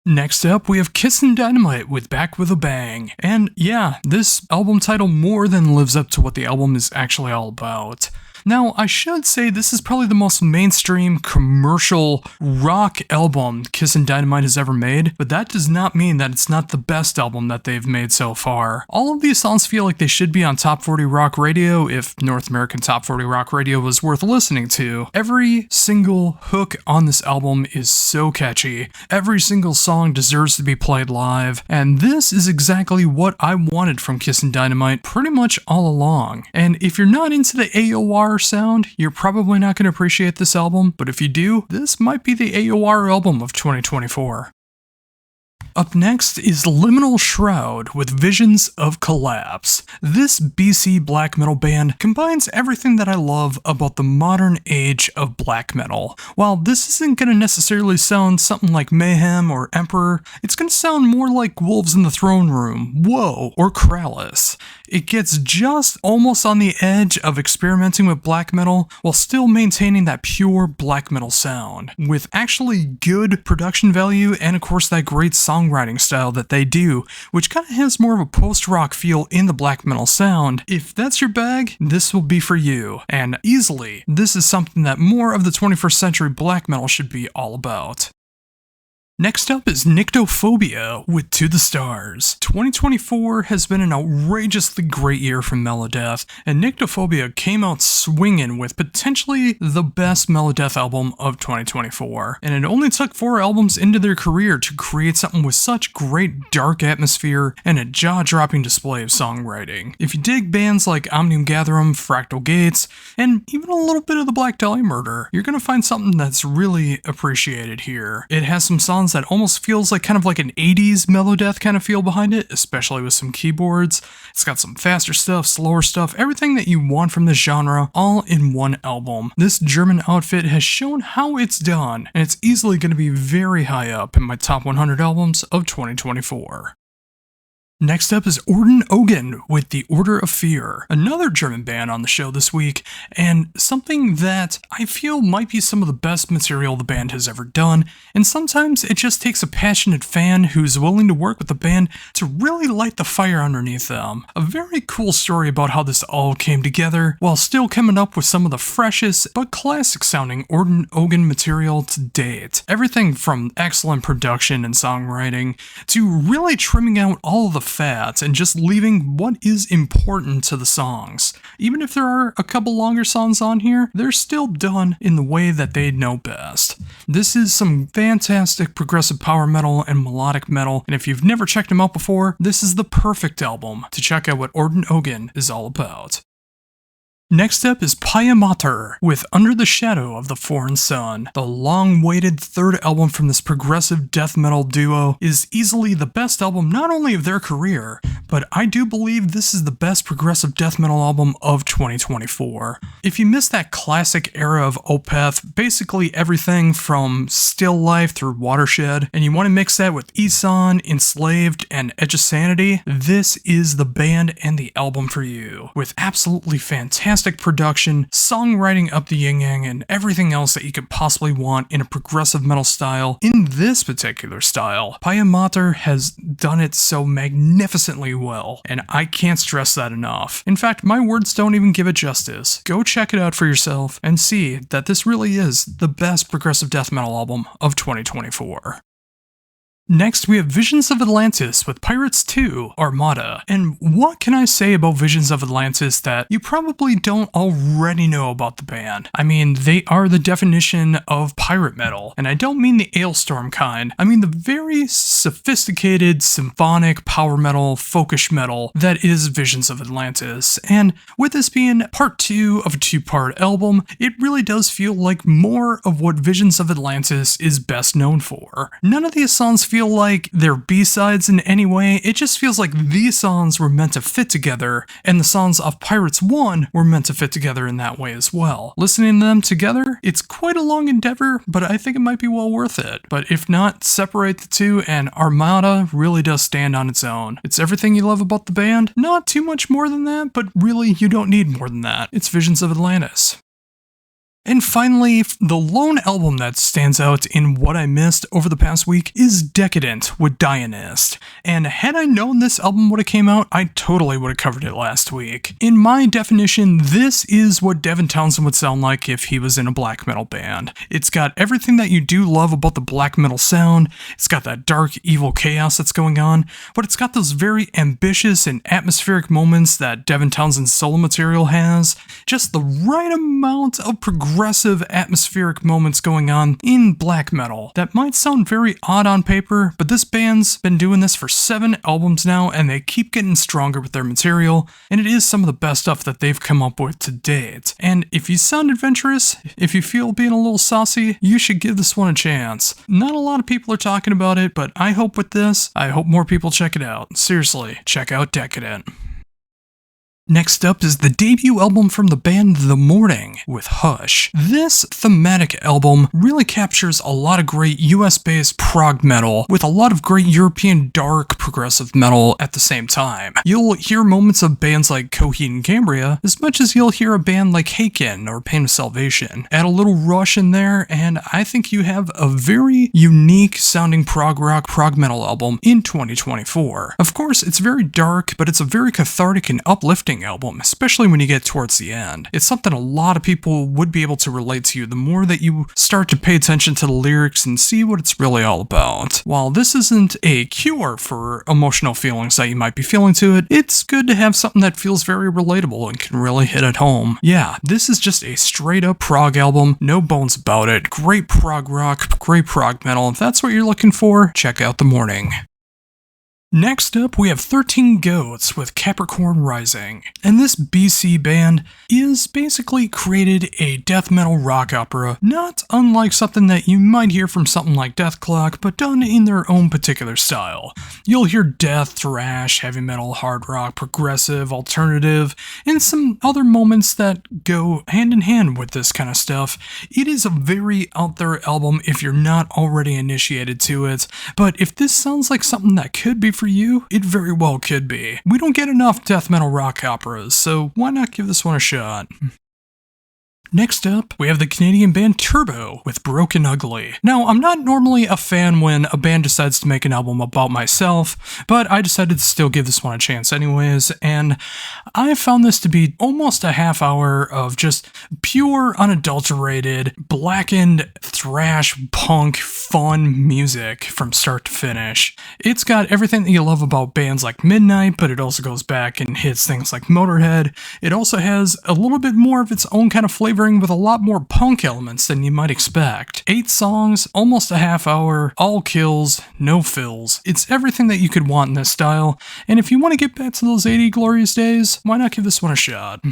Next up, we have Kissin' Dynamite with Back With A Bang. And yeah, this album title more than lives up to what the album is actually all about. Now, I should say this is probably the most mainstream commercial rock album Kissin' Dynamite has ever made, but that does not mean that it's not the best album that they've made so far. All of these songs feel like they should be on Top 40 Rock Radio if North American Top 40 Rock Radio was worth listening to. Every single hook on this album is so catchy. Every single song deserves to be played live, and this is exactly what I wanted from Kissin' Dynamite pretty much all along. And if you're not into the AOR sound, you're probably not going to appreciate this album, but if you do, this might be the AOR album of 2024. Up next is Liminal Shroud with Visions of Collapse. This BC black metal band combines everything that I love about the modern age of black metal. While this isn't going to necessarily sound something like Mayhem or Emperor, it's going to sound more like Wolves in the Throne Room, Woe, or Kralis. It gets just almost on the edge of experimenting with black metal while still maintaining that pure black metal sound, with actually good production value and of course that great songwriting style that they do, which kind of has more of a post-rock feel in the black metal sound. If that's your bag, this will be for you, and easily, this is something that more of the 21st century black metal should be all about. Next up is Nyctophobia with To The Stars. 2024 has been an outrageously great year for Melodeath, and Nyctophobia came out swinging with potentially the best Melodeath album of 2024. And it only took 4 albums into their career to create something with such great dark atmosphere and a jaw-dropping display of songwriting. If you dig bands like Omnium Gatherum, Fractal Gates, and even a little bit of the Black Dahlia Murder, you're gonna find something that's really appreciated here. It has some songs that almost feels like kind of like an 80s Melodeath kind of feel behind it, especially with some keyboards. It's got some faster stuff, slower stuff, everything that you want from this genre, all in one album. This German outfit has shown how it's done, and it's easily going to be very high up in my top 100 albums of 2024. Next up is Orden Ogen with The Order of Fear, another German band on the show this week, and something that I feel might be some of the best material the band has ever done, and sometimes it just takes a passionate fan who's willing to work with the band to really light the fire underneath them. A very cool story about how this all came together, while still coming up with some of the freshest but classic sounding Orden Ogen material to date. Everything from excellent production and songwriting, to really trimming out all of the fats and just leaving what is important to the songs. Even if there are a couple longer songs on here, they're still done in the way that they know best. This is some fantastic progressive power metal and melodic metal, and if you've never checked them out before, this is the perfect album to check out what Orden Ogen is all about. Next up is Pia Mater with Under the Shadow of the Foreign Sun. The long-awaited third album from this progressive death metal duo is easily the best album not only of their career, but I do believe this is the best progressive death metal album of 2024. If you missed that classic era of Opeth, basically everything from Still Life through Watershed, and you want to mix that with Isan, Enslaved, and Edge of Sanity, this is the band and the album for you, with absolutely fantastic production, songwriting up the yin-yang, and everything else that you could possibly want in a progressive metal style. In this particular style, Pia Mater has done it so magnificently well, and I can't stress that enough. In fact, my words don't even give it justice. Go check it out for yourself and see that this really is the best progressive death metal album of 2024. Next, we have Visions of Atlantis with Pirates 2 Armada. And what can I say about Visions of Atlantis that you probably don't already know about the band? I mean, they are the definition of pirate metal, and I don't mean the Ailstorm kind. I mean the very sophisticated, symphonic, power metal, folkish metal that is Visions of Atlantis. And with this being part 2 of a 2-part album, it really does feel like more of what Visions of Atlantis is best known for. None of these songs feel feel like they're B-sides in any way. It just feels like these songs were meant to fit together, and the songs off Pirates 1 were meant to fit together in that way as well. Listening to them together, it's quite a long endeavor, but I think it might be well worth it. But if not, separate the two, and Armada really does stand on its own. It's everything you love about the band, not too much more than that, but really you don't need more than that. It's Visions of Atlantis. And finally, the lone album that stands out in what I missed over the past week is Decadent with Dionist. And had I known this album would have came out, I totally would have covered it last week. In my definition, this is what Devin Townsend would sound like if he was in a black metal band. It's got everything that you do love about the black metal sound, it's got that dark, evil chaos that's going on, but it's got those very ambitious and atmospheric moments that Devin Townsend's solo material has. Just the right amount of progressive atmospheric moments going on in black metal. That might sound very odd on paper, but this band's been doing this for 7 albums now, and they keep getting stronger with their material, and it is some of the best stuff that they've come up with to date. And if you sound adventurous, if you feel being a little saucy, you should give this one a chance. Not a lot of people are talking about it, but I hope with this, I hope more people check it out. Seriously, check out Decadent. Next up is the debut album from the band The Morning with Hush. This thematic album really captures a lot of great US-based prog metal with a lot of great European dark progressive metal at the same time. You'll hear moments of bands like Coheed and Cambria as much as you'll hear a band like Haken or Pain of Salvation. Add a little Rush in there and I think you have a very unique sounding prog rock prog metal album in 2024. Of course, it's very dark, but it's a very cathartic and uplifting album, especially when you get towards the end. It's something a lot of people would be able to relate to the more that you start to pay attention to the lyrics and see what it's really all about. While this isn't a cure for emotional feelings that you might be feeling to it, it's good to have something that feels very relatable and can really hit at home. Yeah, this is just a straight up prog album, no bones about it. Great prog rock, great prog metal. If that's what you're looking for, check out The Morning. Next up, we have 13 Goats with Capricorn Rising, and this BC band is basically created a death metal rock opera, not unlike something that you might hear from something like Death Clock, but done in their own particular style. You'll hear death, thrash, heavy metal, hard rock, progressive, alternative, and some other moments that go hand in hand with this kind of stuff. It is a very out there album if you're not already initiated to it, but if this sounds like something that could be for you, it very well could be. We don't get enough death metal rock operas, so why not give this one a shot? Next up, we have the Canadian band Turbo with Broken Ugly. Now, I'm not normally a fan when a band decides to make an album about myself, but I decided to still give this one a chance anyways, and I found this to be almost a half hour of just pure, unadulterated, blackened, thrash, punk, fun music from start to finish. It's got everything that you love about bands like Midnight, but it also goes back and hits things like Motorhead. It also has a little bit more of its own kind of flavor with a lot more punk elements than you might expect. 8 songs, almost a half hour, all kills, no fills. It's everything that you could want in this style, and if you want to get back to those 80 glorious days, why not give this one a shot?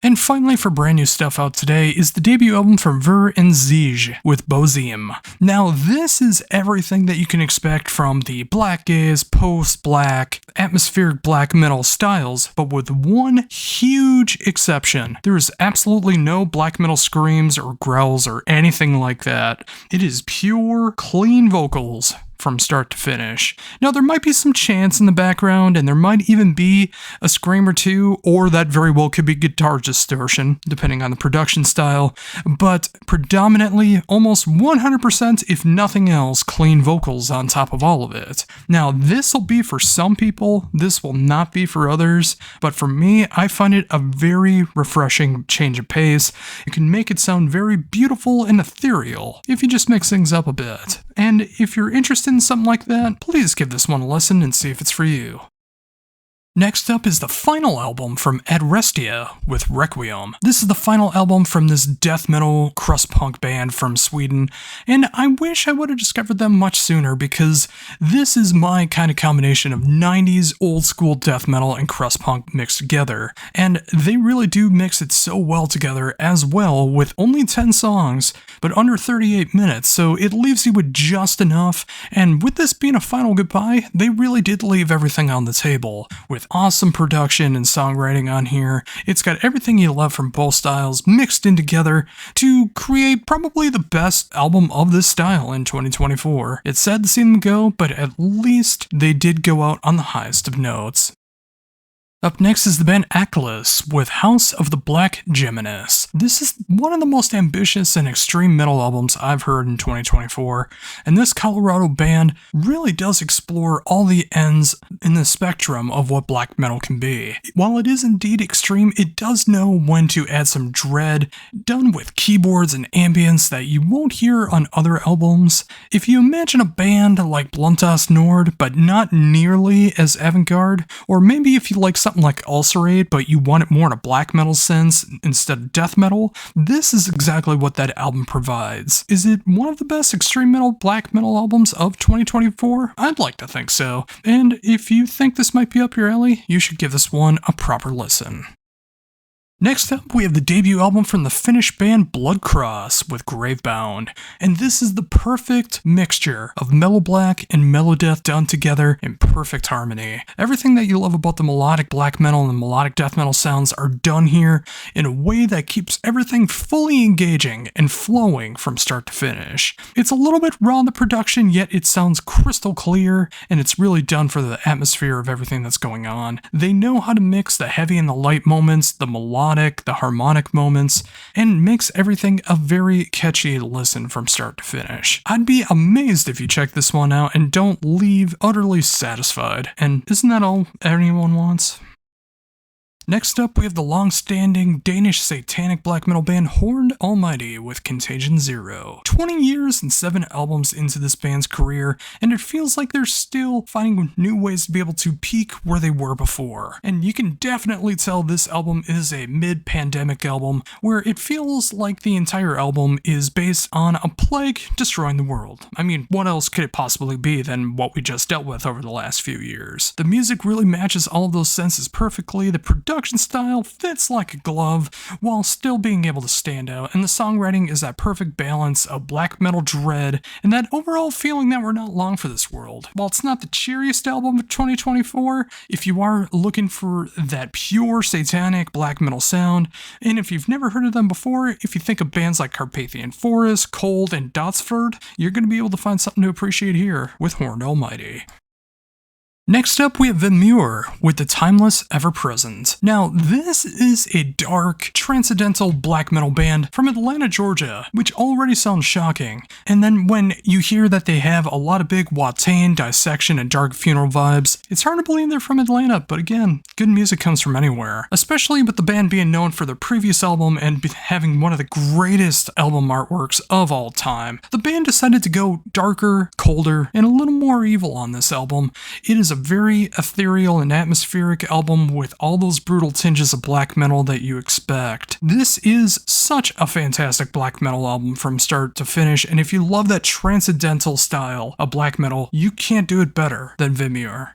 And finally, for brand new stuff out today, is the debut album from Ver and Ziege with Bozim. Now, this is everything that you can expect from the black gaze, post-black, atmospheric black metal styles, but with one huge exception. There is absolutely no black metal screams or growls or anything like that. It is pure, clean vocals from start to finish. Now, there might be some chants in the background, and there might even be a scream or two, or that very well could be guitar distortion, depending on the production style, but predominantly, almost 100%, if nothing else, clean vocals on top of all of it. Now, this will be for some people, this will not be for others, but for me, I find it a very refreshing change of pace. It can make it sound very beautiful and ethereal if you just mix things up a bit. And if you're interested in something like that, please give this one a listen and see if it's for you. Next up is the final album from Ad Restia with Requiem. This is the final album from this death metal crust punk band from Sweden, and I wish I would have discovered them much sooner because this is my kind of combination of 90s old school death metal and crust punk mixed together, and they really do mix it so well together as well with only 10 songs, but under 38 minutes, so it leaves you with just enough, and with this being a final goodbye, they really did leave everything on the table, with awesome production and songwriting on here. It's got everything you love from both styles mixed in together to create probably the best album of this style in 2024. It's sad to see them go, but at least they did go out on the highest of notes. Up next is the band Atlas with House of the Black Geminis. This is one of the most ambitious and extreme metal albums I've heard in 2024, and this Colorado band really does explore all the ends in the spectrum of what black metal can be. While it is indeed extreme, it does know when to add some dread, done with keyboards and ambience that you won't hear on other albums. If you imagine a band like Bluntas Nord, but not nearly as avant-garde, or maybe if you like something like Ulcerate, but you want it more in a black metal sense instead of death metal, this is exactly what that album provides. Is it one of the best extreme metal, black metal albums of 2024? I'd like to think so. And if you think this might be up your alley, you should give this one a proper listen. Next up, we have the debut album from the Finnish band Bloodcross with Gravebound, and this is the perfect mixture of mellow black and mellow death done together in perfect harmony. Everything that you love about the melodic black metal and the melodic death metal sounds are done here in a way that keeps everything fully engaging and flowing from start to finish. It's a little bit raw in the production, yet it sounds crystal clear, and it's really done for the atmosphere of everything that's going on. They know how to mix the heavy and the light moments, the melodic, the harmonic moments, and makes everything a very catchy listen from start to finish. I'd be amazed if you check this one out and don't leave utterly satisfied. And isn't that all anyone wants? Next up, we have the long-standing Danish satanic black metal band Horned Almighty with Contagion Zero. 20 years and 7 albums into this band's career, and it feels like they're still finding new ways to be able to peak where they were before. And you can definitely tell this album is a mid-pandemic album, where it feels like the entire album is based on a plague destroying the world. I mean, what else could it possibly be than what we just dealt with over the last few years? The music really matches all of those senses perfectly, the production style fits like a glove while still being able to stand out, and the songwriting is that perfect balance of black metal dread and that overall feeling that we're not long for this world. While it's not the cheeriest album of 2024, if you are looking for that pure satanic black metal sound, and if you've never heard of them before, if you think of bands like Carpathian Forest, Cold, and Dotsford, you're going to be able to find something to appreciate here with Horned Almighty. Next up, we have Vemure with The Timeless Ever Present. Now, this is a dark, transcendental black metal band from Atlanta, Georgia, which already sounds shocking. And then when you hear that they have a lot of big Watain, dissection, and dark funeral vibes, it's hard to believe they're from Atlanta, but again, good music comes from anywhere. Especially with the band being known for their previous album and having one of the greatest album artworks of all time. The band decided to go darker, colder, and a little more evil on this album. It is a very ethereal and atmospheric album with all those brutal tinges of black metal that you expect. This is such a fantastic black metal album from start to finish, and if you love that transcendental style of black metal, you can't do it better than Vemure.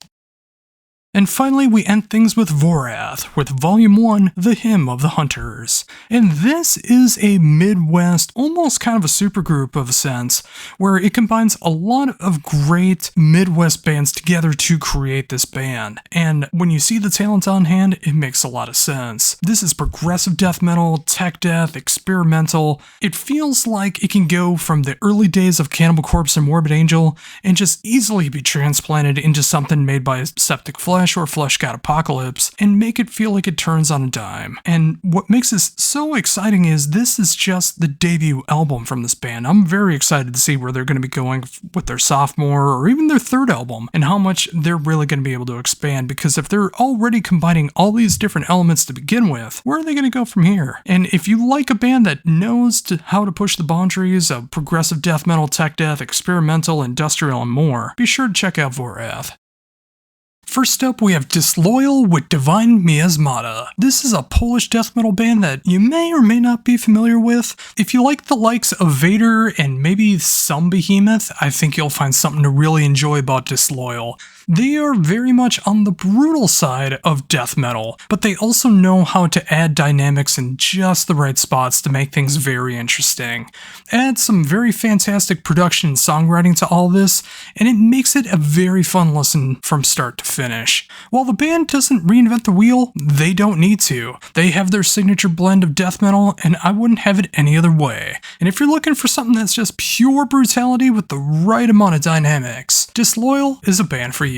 And finally, we end things with Vorath, with Volume 1, The Hymn of the Hunters. And this is a Midwest, almost kind of a supergroup of a sense, where it combines a lot of great Midwest bands together to create this band. And when you see the talent on hand, it makes a lot of sense. This is progressive death metal, tech death, experimental. It feels like it can go from the early days of Cannibal Corpse and Morbid Angel and just easily be transplanted into something made by Septic Flesh or Flesh God Apocalypse and make it feel like it turns on a dime. And what makes this so exciting is this is just the debut album from this band. I'm very excited to see where they're going to be going with their sophomore or even their third album and how much they're really going to be able to expand, because if they're already combining all these different elements to begin with, where are they going to go from here? And if you like a band that knows how to push the boundaries of progressive death metal, tech death, experimental, industrial, and more, be sure to check out Vorath. First up, we have Disloyal with Divine Miasmata. This is a Polish death metal band that you may or may not be familiar with. If you like the likes of Vader and maybe some Behemoth, I think you'll find something to really enjoy about Disloyal. They are very much on the brutal side of death metal, but they also know how to add dynamics in just the right spots to make things very interesting. Add some very fantastic production and songwriting to all this, and it makes it a very fun listen from start to finish. While the band doesn't reinvent the wheel, they don't need to. They have their signature blend of death metal, and I wouldn't have it any other way. And if you're looking for something that's just pure brutality with the right amount of dynamics, Disloyal is a band for you.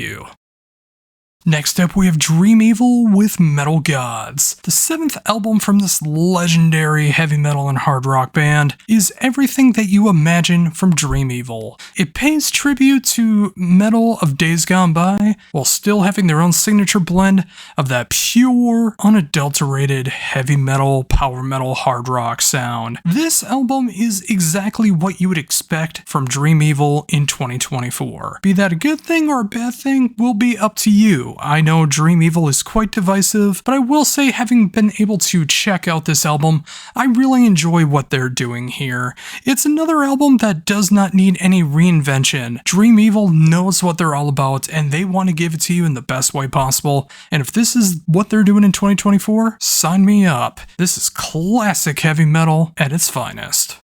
Next up, we have Dream Evil with Metal Gods. The 7th album from this legendary heavy metal and hard rock band is everything that you imagine from Dream Evil. It pays tribute to metal of days gone by, while still having their own signature blend of that pure, unadulterated heavy metal, power metal, hard rock sound. This album is exactly what you would expect from Dream Evil in 2024. Be that a good thing or a bad thing will be up to you. I know Dream Evil is quite divisive, but I will say, having been able to check out this album, I really enjoy what they're doing here. It's another album that does not need any reinvention. Dream Evil knows what they're all about, and they want to give it to you in the best way possible, and if this is what they're doing in 2024, sign me up. This is classic heavy metal at its finest.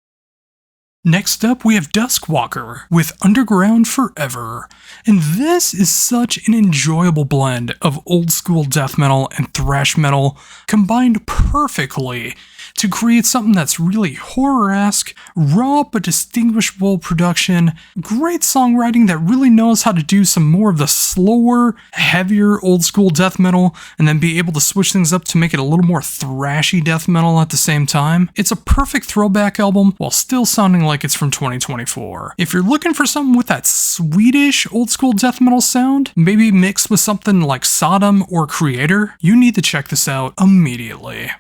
Next up, we have Duskwalker with Underground Forever, and this is such an enjoyable blend of old school death metal and thrash metal combined perfectly to create something that's really horror-esque, raw but distinguishable production, great songwriting that really knows how to do some more of the slower, heavier old school death metal, and then be able to switch things up to make it a little more thrashy death metal at the same time. It's a perfect throwback album while still sounding like it's from 2024. If you're looking for something with that Swedish old school death metal sound, maybe mixed with something like Sodom or Creator, you need to check this out immediately.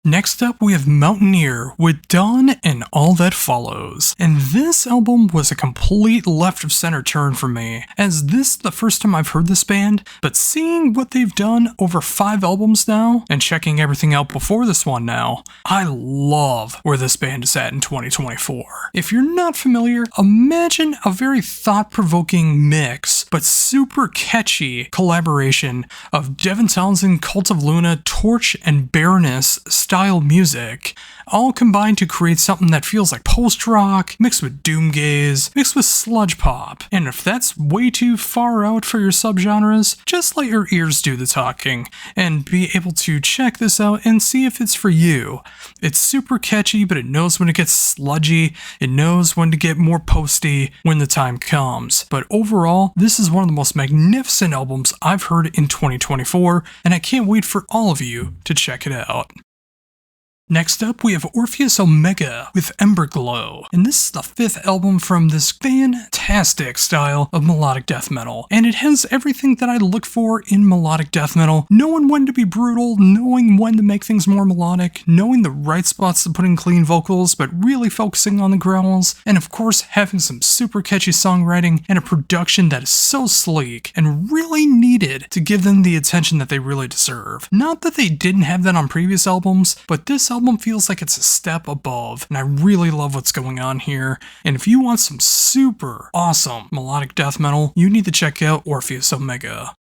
Next up, we have Mountaineer with Dawn and All That Follows. And this album was a complete left of center turn for me, as this is the first time I've heard this band, but seeing what they've done over 5 albums now, and checking everything out before this one now, I love where this band is at in 2024. If you're not familiar, imagine a very thought-provoking mix, but super catchy collaboration of Devin Townsend, Cult of Luna, Torch, and Baroness style music, all combined to create something that feels like post-rock, mixed with doomgaze, mixed with sludge pop. And if that's way too far out for your subgenres, just let your ears do the talking, and be able to check this out and see if it's for you. It's super catchy, but it knows when to get sludgy, it knows when to get more posty when the time comes. But overall, this is one of the most magnificent albums I've heard in 2024, and I can't wait for all of you to check it out. Next up, we have Orpheus Omega with Emberglow, and this is the 5th album from this fantastic style of melodic death metal, and it has everything that I look for in melodic death metal, knowing when to be brutal, knowing when to make things more melodic, knowing the right spots to put in clean vocals, but really focusing on the growls, and of course having some super catchy songwriting and a production that is so sleek and really needed to give them the attention that they really deserve. Not that they didn't have that on previous albums, but this album feels like it's a step above, and I really love what's going on here. And if you want some super awesome melodic death metal, you need to check out Orpheus Omega.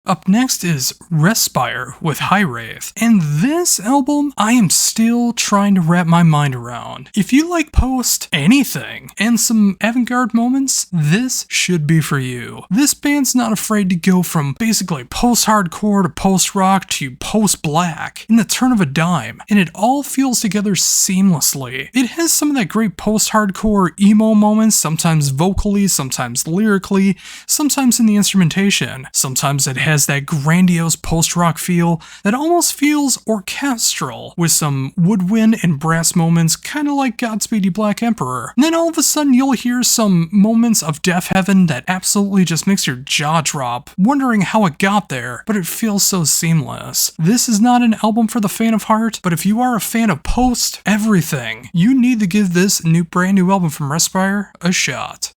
Up next is Respire with High Wraith, and this album I am still trying to wrap my mind around. If you like post anything and some avant-garde moments, this should be for you. This band's not afraid to go from basically post-hardcore to post-rock to post-black in the turn of a dime, and it all feels together seamlessly. It has some of that great post-hardcore emo moments, sometimes vocally, sometimes lyrically, sometimes in the instrumentation, sometimes it has that grandiose post-rock feel that almost feels orchestral, with some woodwind and brass moments, kind of like Godspeed You Black Emperor. And then all of a sudden you'll hear some moments of death heaven that absolutely just makes your jaw drop, wondering how it got there, but it feels so seamless. This is not an album for the faint of heart, but if you are a fan of post everything, you need to give this brand new album from Respire a shot.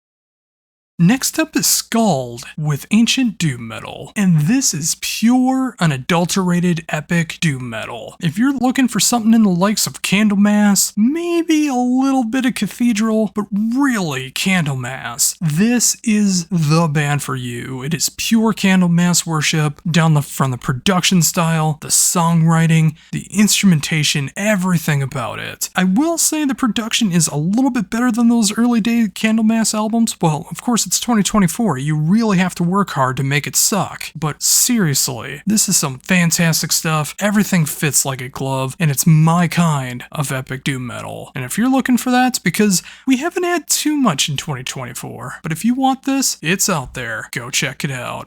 Next up is Scald with Ancient Doom Metal, and this is pure, unadulterated, epic doom metal. If you're looking for something in the likes of Candlemass, maybe a little bit of Cathedral, but really Candlemass, this is the band for you. It is pure Candlemass worship, from the production style, the songwriting, the instrumentation, everything about it. I will say the production is a little bit better than those early day Candlemass albums. Well, of course it's 2024, you really have to work hard to make it suck. But seriously, this is some fantastic stuff, everything fits like a glove, and it's my kind of epic doom metal. And if you're looking for that, it's because we haven't had too much in 2024. But if you want this, it's out there. Go check it out.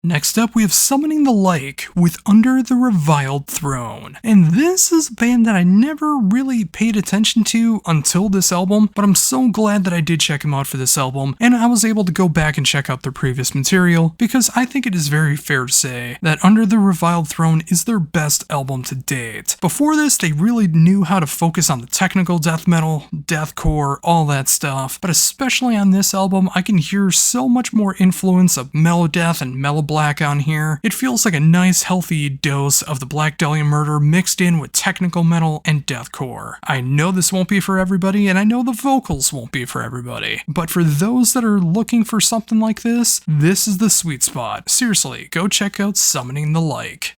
Next up, we have Summoning the Like with Under the Reviled Throne. And this is a band that I never really paid attention to until this album, but I'm so glad that I did check them out for this album, and I was able to go back and check out their previous material, because I think it is very fair to say that Under the Reviled Throne is their best album to date. Before this, they really knew how to focus on the technical death metal, deathcore, all that stuff, but especially on this album, I can hear so much more influence of melodeath and black on here. It feels like a nice healthy dose of the Black Dahlia Murder mixed in with technical metal and deathcore. I know this won't be for everybody, and I know the vocals won't be for everybody, but for those that are looking for something like this is the sweet spot. Seriously, go check out Summoning the Like.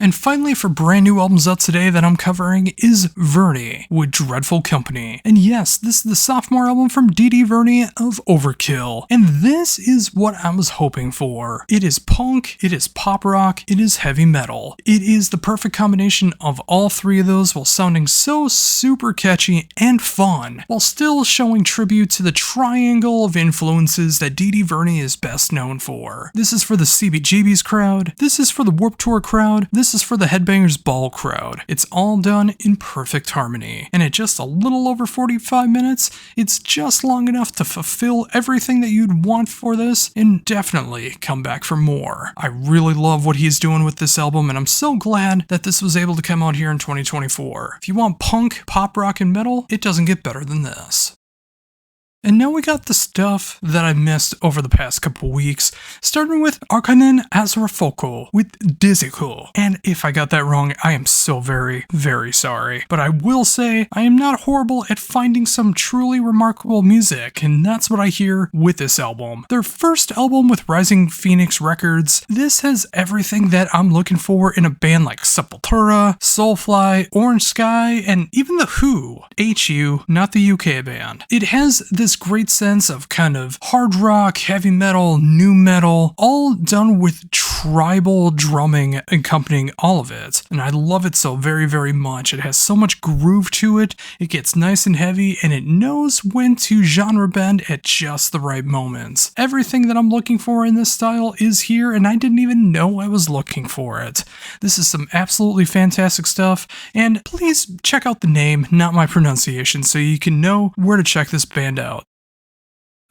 And finally, for brand new albums out today that I'm covering is Vernie with Dreadful Company. And yes, this is the sophomore album from D.D. Vernie of Overkill. And this is what I was hoping for. It is punk, it is pop rock, it is heavy metal. It is the perfect combination of all three of those while sounding so super catchy and fun, while still showing tribute to the triangle of influences that D.D. Vernie is best known for. This is for the CBGB's crowd, this is for the Warped Tour crowd, this is for the Headbangers Ball crowd. It's all done in perfect harmony, and at just a little over 45 minutes, it's just long enough to fulfill everything that you'd want for this, and definitely come back for more. I really love what he's doing with this album, and I'm so glad that this was able to come out here in 2024. If you want punk, pop rock, and metal, it doesn't get better than this. And now we got the stuff that I missed over the past couple weeks, starting with Arkanen Azrafoko with Diziko. And if I got that wrong, I am so very, very sorry. But I will say, I am not horrible at finding some truly remarkable music, and that's what I hear with this album. Their first album with Rising Phoenix Records, this has everything that I'm looking for in a band like Sepultura, Soulfly, Orange Sky, and even The Who. HU, not the UK band. It has this great sense of kind of hard rock, heavy metal, new metal, all done with tribal drumming accompanying all of it. And I love it so very, very much. It has so much groove to it, it gets nice and heavy, and it knows when to genre bend at just the right moments. Everything that I'm looking for in this style is here, and I didn't even know I was looking for it. This is some absolutely fantastic stuff, and please check out the name, not my pronunciation, so you can know where to check this band out.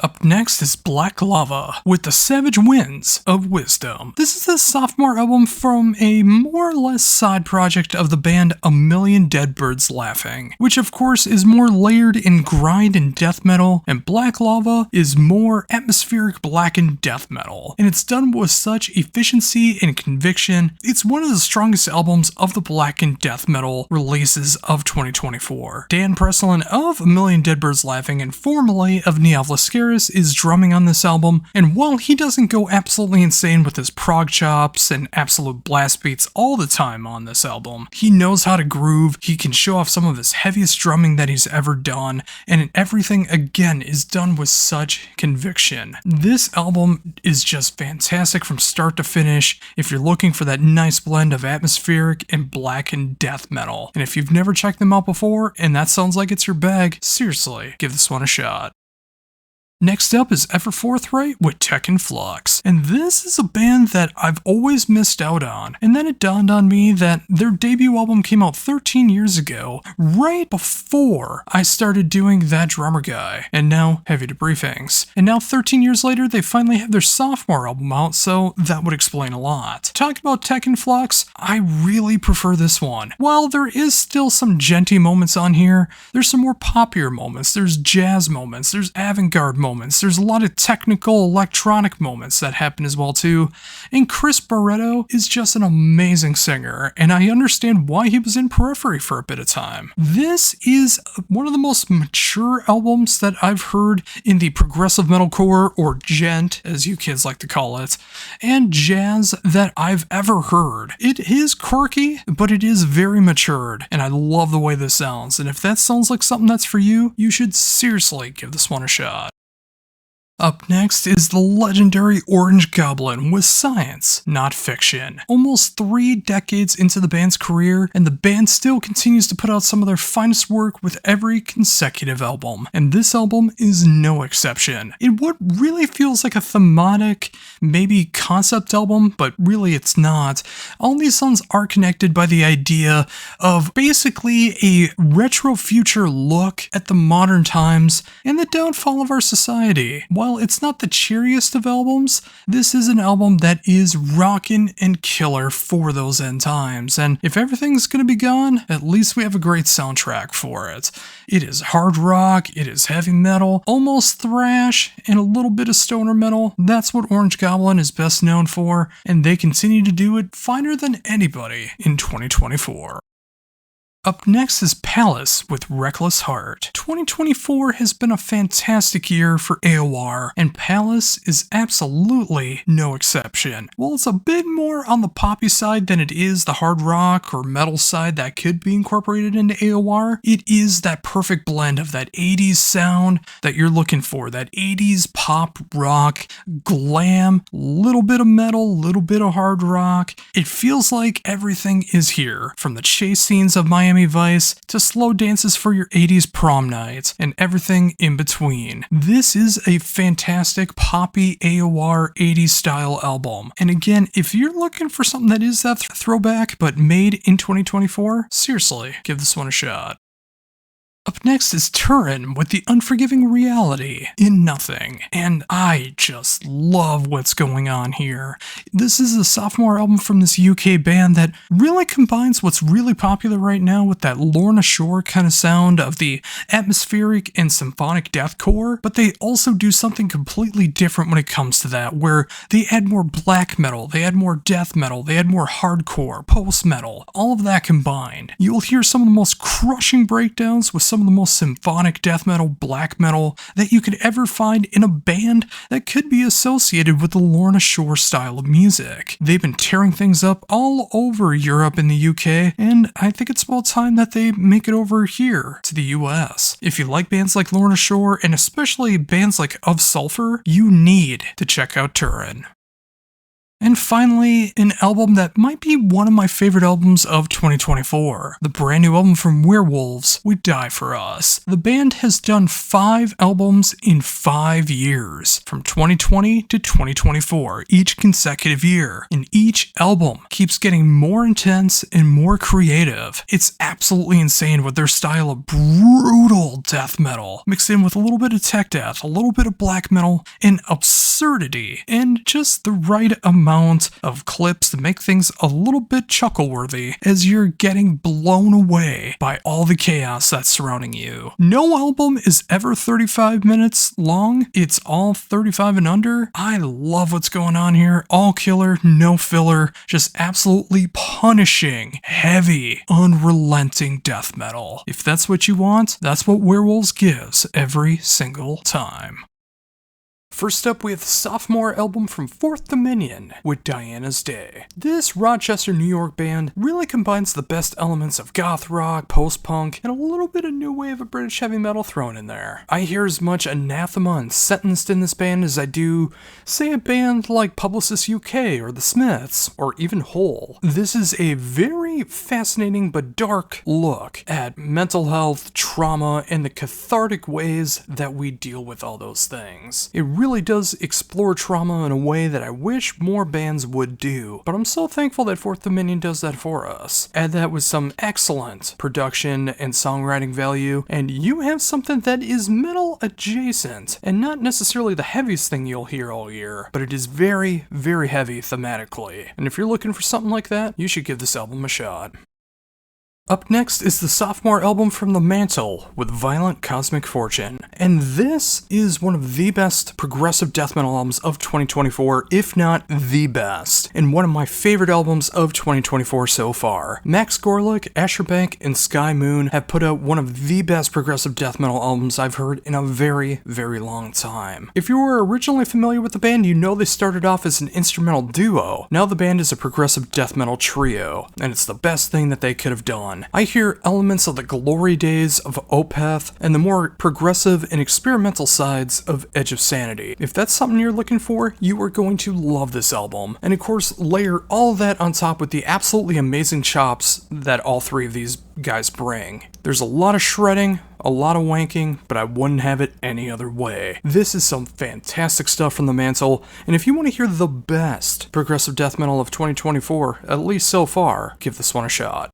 Up next is Black Lava with The Savage Winds of Wisdom. This is the sophomore album from a more or less side project of the band A Million Dead Birds Laughing, which of course is more layered in grind and death metal, and Black Lava is more atmospheric blackened death metal. And it's done with such efficiency and conviction. It's one of the strongest albums of the blackened death metal releases of 2024. Dan Preslin of A Million Dead Birds Laughing and formerly of Neovlascaris is drumming on this album, and while he doesn't go absolutely insane with his prog chops and absolute blast beats all the time on this album, he knows how to groove, he can show off some of his heaviest drumming that he's ever done, and everything again is done with such conviction. This album is just fantastic from start to finish if you're looking for that nice blend of atmospheric and blackened death metal. And if you've never checked them out before and that sounds like it's your bag, seriously, give this one a shot. Next up is Ever Forthright with Tech and Flux, and this is a band that I've always missed out on, and then it dawned on me that their debut album came out 13 years ago, right before I started doing That Drummer Guy, and now Heavy Debriefings. And now 13 years later, they finally have their sophomore album out, so that would explain a lot. Talking about Tech and Flux, I really prefer this one. While there is still some djenty moments on here, there's some more poppier moments, there's jazz moments, there's avant-garde moments, moments. There's a lot of technical electronic moments that happen as well too. And Chris Barretto is just an amazing singer, and I understand why he was in Periphery for a bit of time. This is one of the most mature albums that I've heard in the progressive metalcore, or gent as you kids like to call it, and jazz that I've ever heard. It is quirky, but it is very matured, and I love the way this sounds. And if that sounds like something that's for you, you should seriously give this one a shot. Up next is the legendary Orange Goblin with Science, Not Fiction. Almost 3 decades into the band's career, and the band still continues to put out some of their finest work with every consecutive album, and this album is no exception. In what really feels like a thematic, maybe concept album, but really it's not, all these songs are connected by the idea of basically a retro future look at the modern times and the downfall of our society. While it's not the cheeriest of albums, this is an album that is rockin' and killer for those end times, and if everything's gonna be gone, at least we have a great soundtrack for it. It is hard rock, it is heavy metal, almost thrash, and a little bit of stoner metal. That's what Orange Goblin is best known for, and they continue to do it finer than anybody in 2024. Up next is Palace with Reckless Heart. 2024 has been a fantastic year for AOR, and Palace is absolutely no exception. While it's a bit more on the poppy side than it is the hard rock or metal side that could be incorporated into AOR, it is that perfect blend of that 80s sound that you're looking for, that 80s pop rock, glam, little bit of metal, little bit of hard rock. It feels like everything is here, from the chase scenes of Miami Vice to slow dances for your 80s prom night and everything in between. This is a fantastic poppy AOR 80s style album. And again, if you're looking for something that is that throwback but made in 2024, seriously, give this one a shot. Up next is Turin with The Unforgiving Reality in Nothing, and I just love what's going on here. This is a sophomore album from this UK band that really combines what's really popular right now with that Lorna Shore kind of sound of the atmospheric and symphonic deathcore, but they also do something completely different when it comes to that, where they add more black metal, they add more death metal, they add more hardcore, post-metal, all of that combined. You'll hear some of the most crushing breakdowns with some of the most symphonic death metal, black metal that you could ever find in a band that could be associated with the Lorna Shore style of music. They've been tearing things up all over Europe and the UK, and I think it's about time that they make it over here to the US. If you like bands like Lorna Shore, and especially bands like Of Sulfur, you need to check out Turin. And finally, an album that might be one of my favorite albums of 2024. The brand new album from Werewolves, We Die For Us. The band has done 5 albums in 5 years, from 2020 to 2024, each consecutive year. And each album keeps getting more intense and more creative. It's absolutely insane with their style of brutal death metal, mixed in with a little bit of tech death, a little bit of black metal, and absurdity, and just the right amount of clips to make things a little bit chuckle-worthy as you're getting blown away by all the chaos that's surrounding you. No album is ever 35 minutes long. It's all 35 and under. I love what's going on here. All killer, no filler, just absolutely punishing, heavy, unrelenting death metal. If that's what you want, that's what Werewolves gives every single time. First up, we have the sophomore album from Fourth Dominion with Diana's Day. This Rochester, New York band really combines the best elements of goth rock, post-punk, and a little bit of new wave of British heavy metal thrown in there. I hear as much anathema and sentenced in this band as I do, say, a band like Publicis UK or The Smiths, or even Hole. This is a very fascinating but dark look at mental health, trauma, and the cathartic ways that we deal with all those things. It really does explore trauma in a way that I wish more bands would do, but I'm so thankful that Fourth Dominion does that for us. Add that with some excellent production and songwriting value, and you have something that is metal adjacent, and not necessarily the heaviest thing you'll hear all year, but it is very, very heavy thematically. And if you're looking for something like that, you should give this album a shot. Up next is the sophomore album from The Mantle with Violent Cosmic Fortune. And this is one of the best progressive death metal albums of 2024, if not the best, and one of my favorite albums of 2024 so far. Max Gorelick, Asher Bank, and Sky Moon have put out one of the best progressive death metal albums I've heard in a very, very long time. If you were originally familiar with the band, you know they started off as an instrumental duo. Now the band is a progressive death metal trio, and it's the best thing that they could have done. I hear elements of the glory days of Opeth and the more progressive and experimental sides of Edge of Sanity. If that's something you're looking for, you are going to love this album. And of course, layer all of that on top with the absolutely amazing chops that all three of these guys bring. There's a lot of shredding, a lot of wanking, but I wouldn't have it any other way. This is some fantastic stuff from The Mantle, and if you want to hear the best progressive death metal of 2024, at least so far, give this one a shot.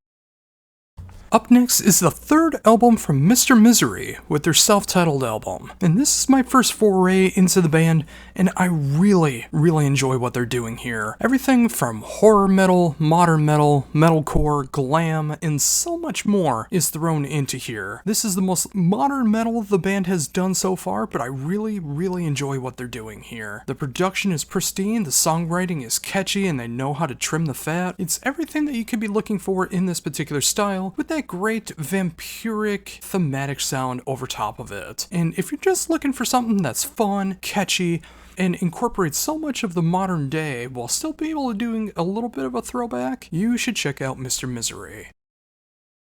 Up next is the third album from Mr. Misery with their self-titled album. And this is my first foray into the band, and I really, really enjoy what they're doing here. Everything from horror metal, modern metal, metalcore, glam, and so much more is thrown into here. This is the most modern metal the band has done so far, but I really, really enjoy what they're doing here. The production is pristine, the songwriting is catchy, and they know how to trim the fat. It's everything that you could be looking for in this particular style, with that great vampiric thematic sound over top of it. And if you're just looking for something that's fun, catchy, and incorporates so much of the modern day while still be able to doing a little bit of a throwback, you should check out Mr. Misery.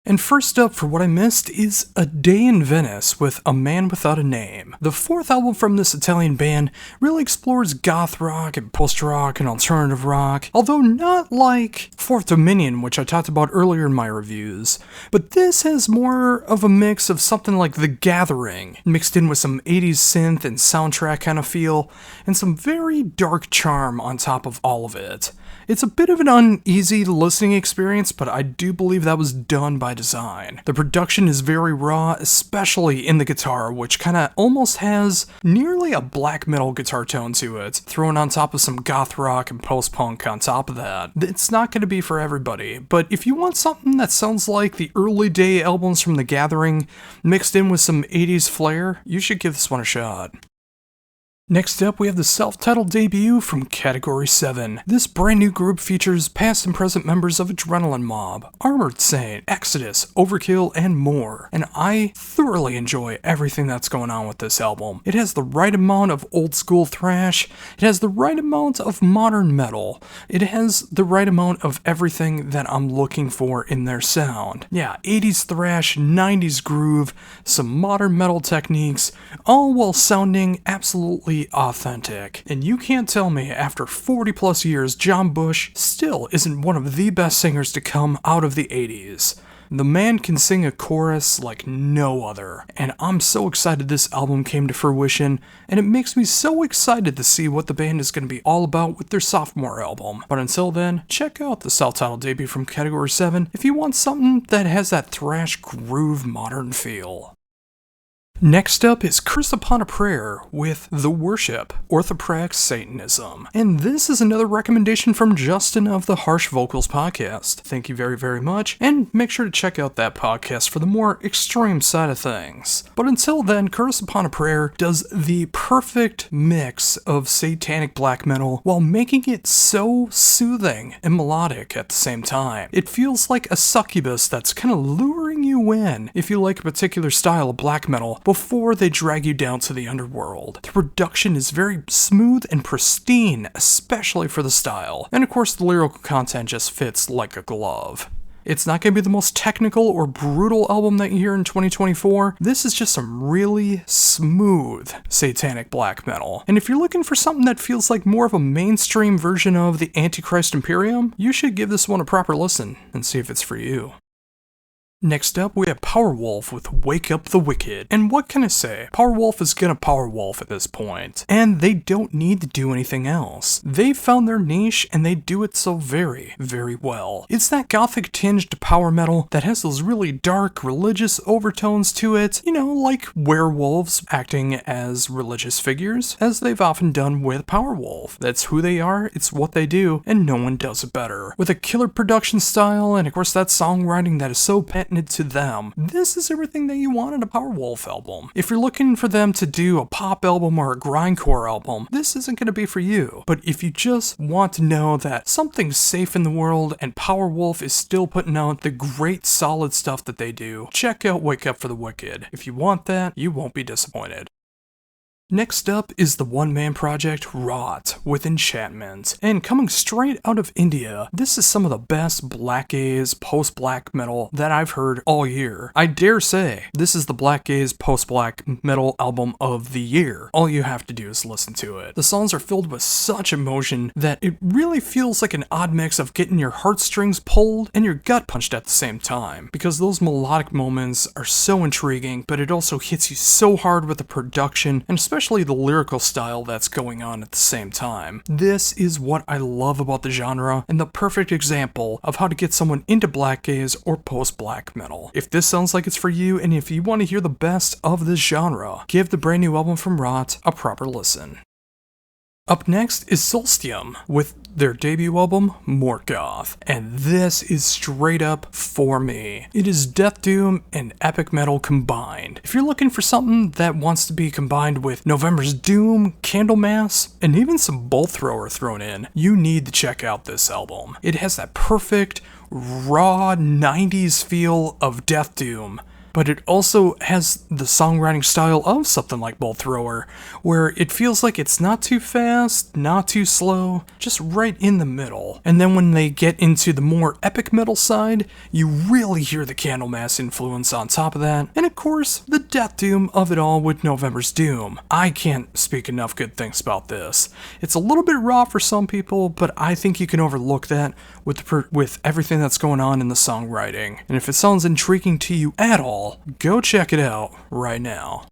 And first up for what I missed is A Day in Venice with A Man Without a Name. The fourth album from this Italian band really explores goth rock and post-rock and alternative rock, although not like Fourth Dominion, which I talked about earlier in my reviews. But this has more of a mix of something like The Gathering, mixed in with some 80s synth and soundtrack kind of feel, and some very dark charm on top of all of it. It's a bit of an uneasy listening experience, but I do believe that was done by design. The production is very raw, especially in the guitar, which kind of almost has nearly a black metal guitar tone to it, thrown on top of some goth rock and post-punk on top of that. It's not going to be for everybody, but if you want something that sounds like the early day albums from The Gathering, mixed in with some 80s flair, you should give this one a shot. Next up, we have the self-titled debut from Category 7. This brand new group features past and present members of Adrenaline Mob, Armored Saint, Exodus, Overkill, and more. And I thoroughly enjoy everything that's going on with this album. It has the right amount of old school thrash, it has the right amount of modern metal, it has the right amount of everything that I'm looking for in their sound. Yeah, 80s thrash, 90s groove, some modern metal techniques, all while sounding absolutely authentic. And you can't tell me after 40 plus years John Bush still isn't one of the best singers to come out of the 80s. The man can sing a chorus like no other, and I'm so excited this album came to fruition, and it makes me so excited to see what the band is going to be all about with their sophomore album. But until then, check out the self-titled debut from Category 7 if you want something that has that thrash groove modern feel. Next up is Curse Upon a Prayer with The Worship, Orthoprax Satanism. And this is another recommendation from Justin of the Harsh Vocals podcast. Thank you very, very much, and make sure to check out that podcast for the more extreme side of things. But until then, Curse Upon a Prayer does the perfect mix of satanic black metal while making it so soothing and melodic at the same time. It feels like a succubus that's kind of luring you in if you like a particular style of black metal before they drag you down to the underworld. The production is very smooth and pristine, especially for the style. And of course, the lyrical content just fits like a glove. It's not going to be the most technical or brutal album that you hear in 2024. This is just some really smooth satanic black metal. And if you're looking for something that feels like more of a mainstream version of the Antichrist Imperium, you should give this one a proper listen and see if it's for you. Next up, we have Powerwolf with Wake Up the Wicked. And what can I say? Powerwolf is gonna Powerwolf at this point. And they don't need to do anything else. They found their niche and they do it so very, very well. It's that gothic tinged power metal that has those really dark religious overtones to it, you know, like werewolves acting as religious figures, as they've often done with Powerwolf. That's who they are, it's what they do, and no one does it better. With a killer production style, and of course that songwriting that is so patented to them, this is everything that you want in a Powerwolf album. If you're looking for them to do a pop album or a grindcore album, this isn't going to be for you. But if you just want to know that something's safe in the world and Powerwolf is still putting out the great solid stuff that they do, check out Wake Up for the Wicked. If you want that, you won't be disappointed. Next up is the one-man project Rot with Enchantment, and coming straight out of India, this is some of the best black gaze post-black metal that I've heard all year. I dare say, this is the black gaze post-black metal album of the year. All you have to do is listen to it. The songs are filled with such emotion that it really feels like an odd mix of getting your heartstrings pulled and your gut punched at the same time, because those melodic moments are so intriguing, but it also hits you so hard with the production, and especially the lyrical style that's going on at the same time. This is what I love about the genre, and the perfect example of how to get someone into black gaze or post-black metal. If this sounds like it's for you, and if you want to hear the best of this genre, give the brand new album from Rot a proper listen. Up next is Solstium with their debut album, Morgoth, and this is straight up for me. It is death doom and epic metal combined. If you're looking for something that wants to be combined with November's Doom, Candlemass, and even some Bolt Thrower thrown in, you need to check out this album. It has that perfect, raw 90s feel of death doom, but it also has the songwriting style of something like Bolt Thrower, where it feels like it's not too fast, not too slow, just right in the middle. And then when they get into the more epic metal side, you really hear the Candlemass influence on top of that, and of course, the death doom of it all with November's Doom. I can't speak enough good things about this. It's a little bit raw for some people, but I think you can overlook that with everything that's going on in the songwriting. And if it sounds intriguing to you at all, go check it out right now.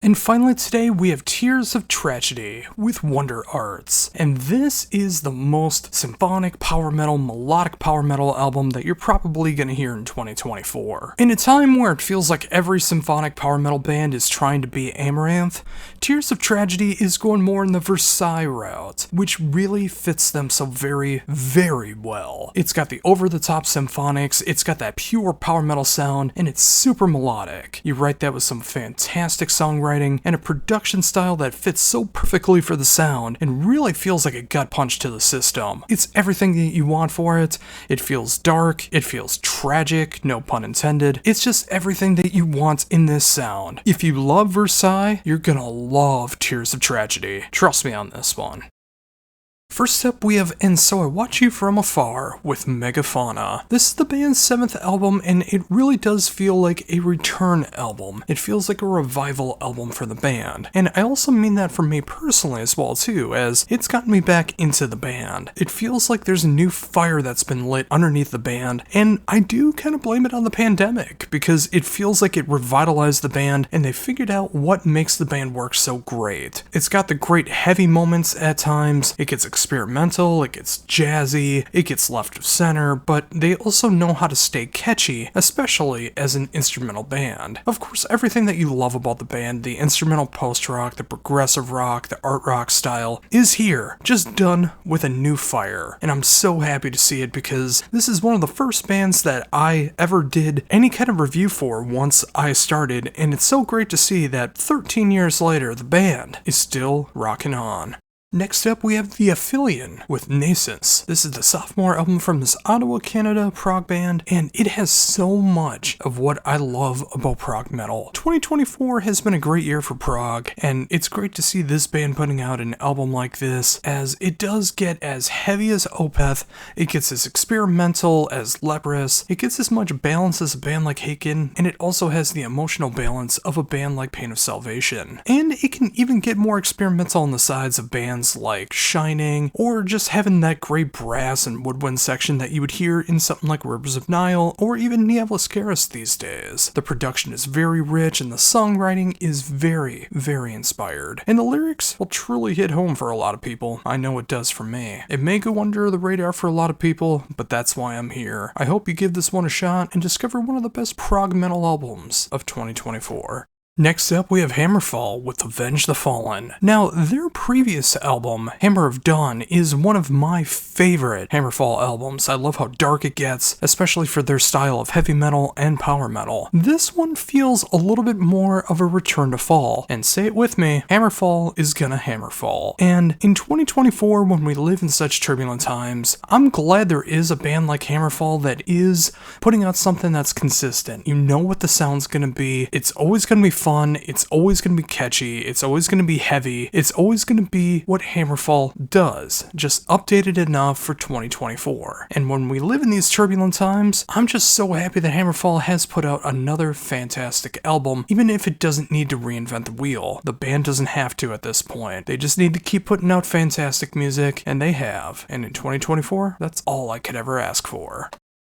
And finally today we have Tears of Tragedy with Wonder Arts, and this is the most symphonic power metal, melodic power metal album that you're probably going to hear in 2024. In a time where it feels like every symphonic power metal band is trying to be Amaranth, Tears of Tragedy is going more in the Versailles route, which really fits them so very, very well. It's got the over-the-top symphonics, it's got that pure power metal sound, and it's super melodic. You write that with some fantastic songwriting and a production style that fits so perfectly for the sound and really feels like a gut punch to the system. It's everything that you want for it. It feels dark, it feels tragic, no pun intended. It's just everything that you want in this sound. If you love Versailles, you're gonna love Tears of Tragedy. Trust me on this one. First up, we have And So I Watch You From Afar with Megafauna. This is the band's 7th album, and it really does feel like a return album. It feels like a revival album for the band. And I also mean that for me personally as well too, as it's gotten me back into the band. It feels like there's a new fire that's been lit underneath the band, and I do kind of blame it on the pandemic, because it feels like it revitalized the band, and they figured out what makes the band work so great. It's got the great heavy moments at times, it gets experimental, it gets jazzy, it gets left of center, but they also know how to stay catchy, especially as an instrumental band. Of course, everything that you love about the band, the instrumental post-rock, the progressive rock, the art rock style, is here, just done with a new fire. And I'm so happy to see it, because this is one of the first bands that I ever did any kind of review for once I started, and it's so great to see that 13 years later, the band is still rocking on. Next up, we have The Aphelion with Nascence. This is the sophomore album from this Ottawa, Canada prog band, and it has so much of what I love about prog metal. 2024 has been a great year for prog, and it's great to see this band putting out an album like this, as it does get as heavy as Opeth, it gets as experimental as Leprous, it gets as much balance as a band like Haken, and it also has the emotional balance of a band like Pain of Salvation. And it can even get more experimental on the sides of bands bands like Shining, or just having that great brass and woodwind section that you would hear in something like Rivers of Nile, or even Niavlis these days. The production is very rich, and the songwriting is very, very inspired. And the lyrics will truly hit home for a lot of people. I know it does for me. It may go under the radar for a lot of people, but that's why I'm here. I hope you give this one a shot and discover one of the best prog metal albums of 2024. Next up, we have Hammerfall with Avenge the Fallen. Now, their previous album, Hammer of Dawn, is one of my favorite Hammerfall albums. I love how dark it gets, especially for their style of heavy metal and power metal. This one feels a little bit more of a return to fall, and say it with me, Hammerfall is gonna hammerfall. And in 2024, when we live in such turbulent times, I'm glad there is a band like Hammerfall that is putting out something that's consistent. You know what the sound's gonna be. It's always gonna be fun, it's always going to be catchy, it's always going to be heavy, it's always going to be what Hammerfall does, just updated enough for 2024. And when we live in these turbulent times, I'm just so happy that Hammerfall has put out another fantastic album, even if it doesn't need to reinvent the wheel. The band doesn't have to at this point. They just need to keep putting out fantastic music, and they have. And in 2024, that's all I could ever ask for.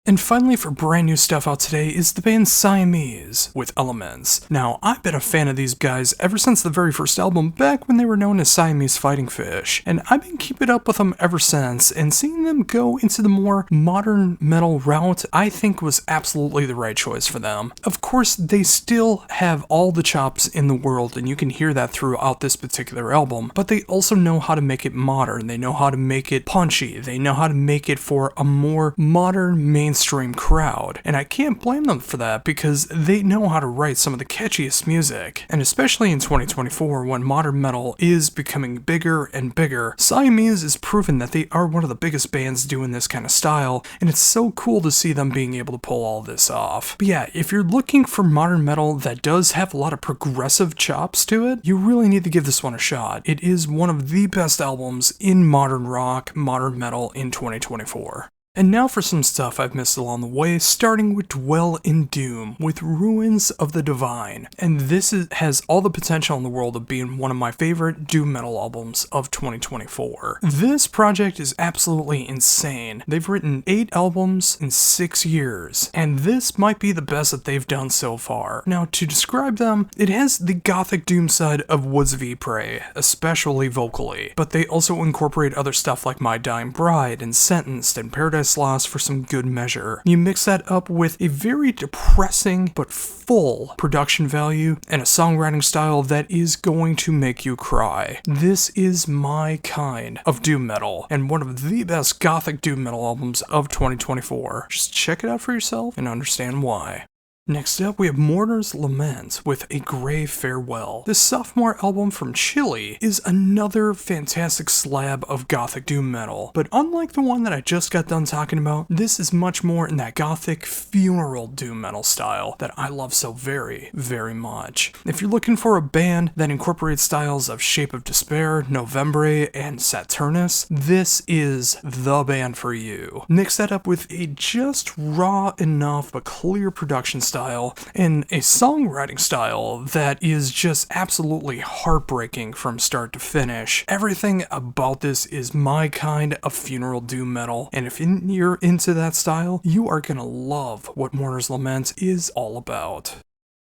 And finally, for brand new stuff out today is the band Siamese with Elements. Now, I've been a fan of these guys ever since the very first album, back when they were known as Siamese Fighting Fish, and I've been keeping up with them ever since, and seeing them go into the more modern metal route, I think was absolutely the right choice for them. Of course, they still have all the chops in the world, and you can hear that throughout this particular album, but they also know how to make it modern, they know how to make it punchy, they know how to make it for a more modern mainstream crowd, and I can't blame them for that because they know how to write some of the catchiest music. And especially in 2024, when modern metal is becoming bigger and bigger, Siamese is proven that they are one of the biggest bands doing this kind of style, and it's so cool to see them being able to pull all this off. But yeah, if you're looking for modern metal that does have a lot of progressive chops to it, you really need to give this one a shot. It is one of the best albums in modern rock, modern metal in 2024. And now for some stuff I've missed along the way, starting with Dwell in Doom with Ruins of the Divine. And this has all the potential in the world of being one of my favorite doom metal albums of 2024. This project is absolutely insane. They've written 8 albums in 6 years, and this might be the best that they've done so far. Now, to describe them, it has the gothic doom side of Woods of Ypres, especially vocally, but they also incorporate other stuff like My Dying Bride and Sentenced and Paradise Lost for some good measure. You mix that up with a very depressing but full production value and a songwriting style that is going to make you cry. This is my kind of doom metal, and one of the best gothic doom metal albums of 2024. Just check it out for yourself and understand why. Next up, we have Mourner's Lament with A Grave Farewell. This sophomore album from Chile is another fantastic slab of gothic doom metal, but unlike the one that I just got done talking about, this is much more in that gothic funeral doom metal style that I love so very, very much. If you're looking for a band that incorporates styles of Shape of Despair, Novembre, and Saturnus, this is the band for you. Mix that up with a just raw enough but clear production style and a songwriting style that is just absolutely heartbreaking from start to finish. Everything about this is my kind of funeral doom metal, and if you're into that style, you are gonna love what Mourner's Lament is all about.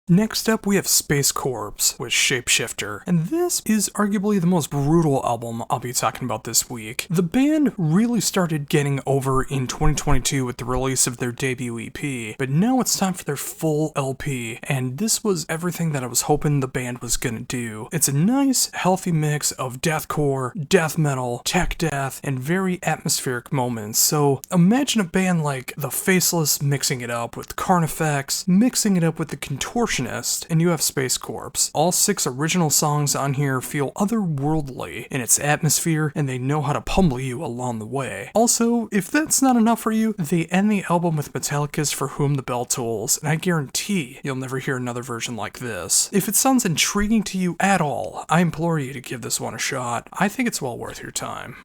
Next up, we have Space Corps with Shapeshifter, and this is arguably the most brutal album I'll be talking about this week. The band really started getting over in 2022 with the release of their debut EP, but now it's time for their full LP, and this was everything that I was hoping the band was gonna do. It's a nice, healthy mix of deathcore, death metal, tech death, and very atmospheric moments. So imagine a band like The Faceless mixing it up with Carnifex, mixing it up with the Contortionist, and you have Space Corps. All 6 original songs on here feel otherworldly in its atmosphere, and they know how to pummel you along the way. Also, if that's not enough for you, they end the album with Metallica's For Whom the Bell Tolls, and I guarantee you'll never hear another version like this. If it sounds intriguing to you at all, I implore you to give this one a shot. I think it's well worth your time.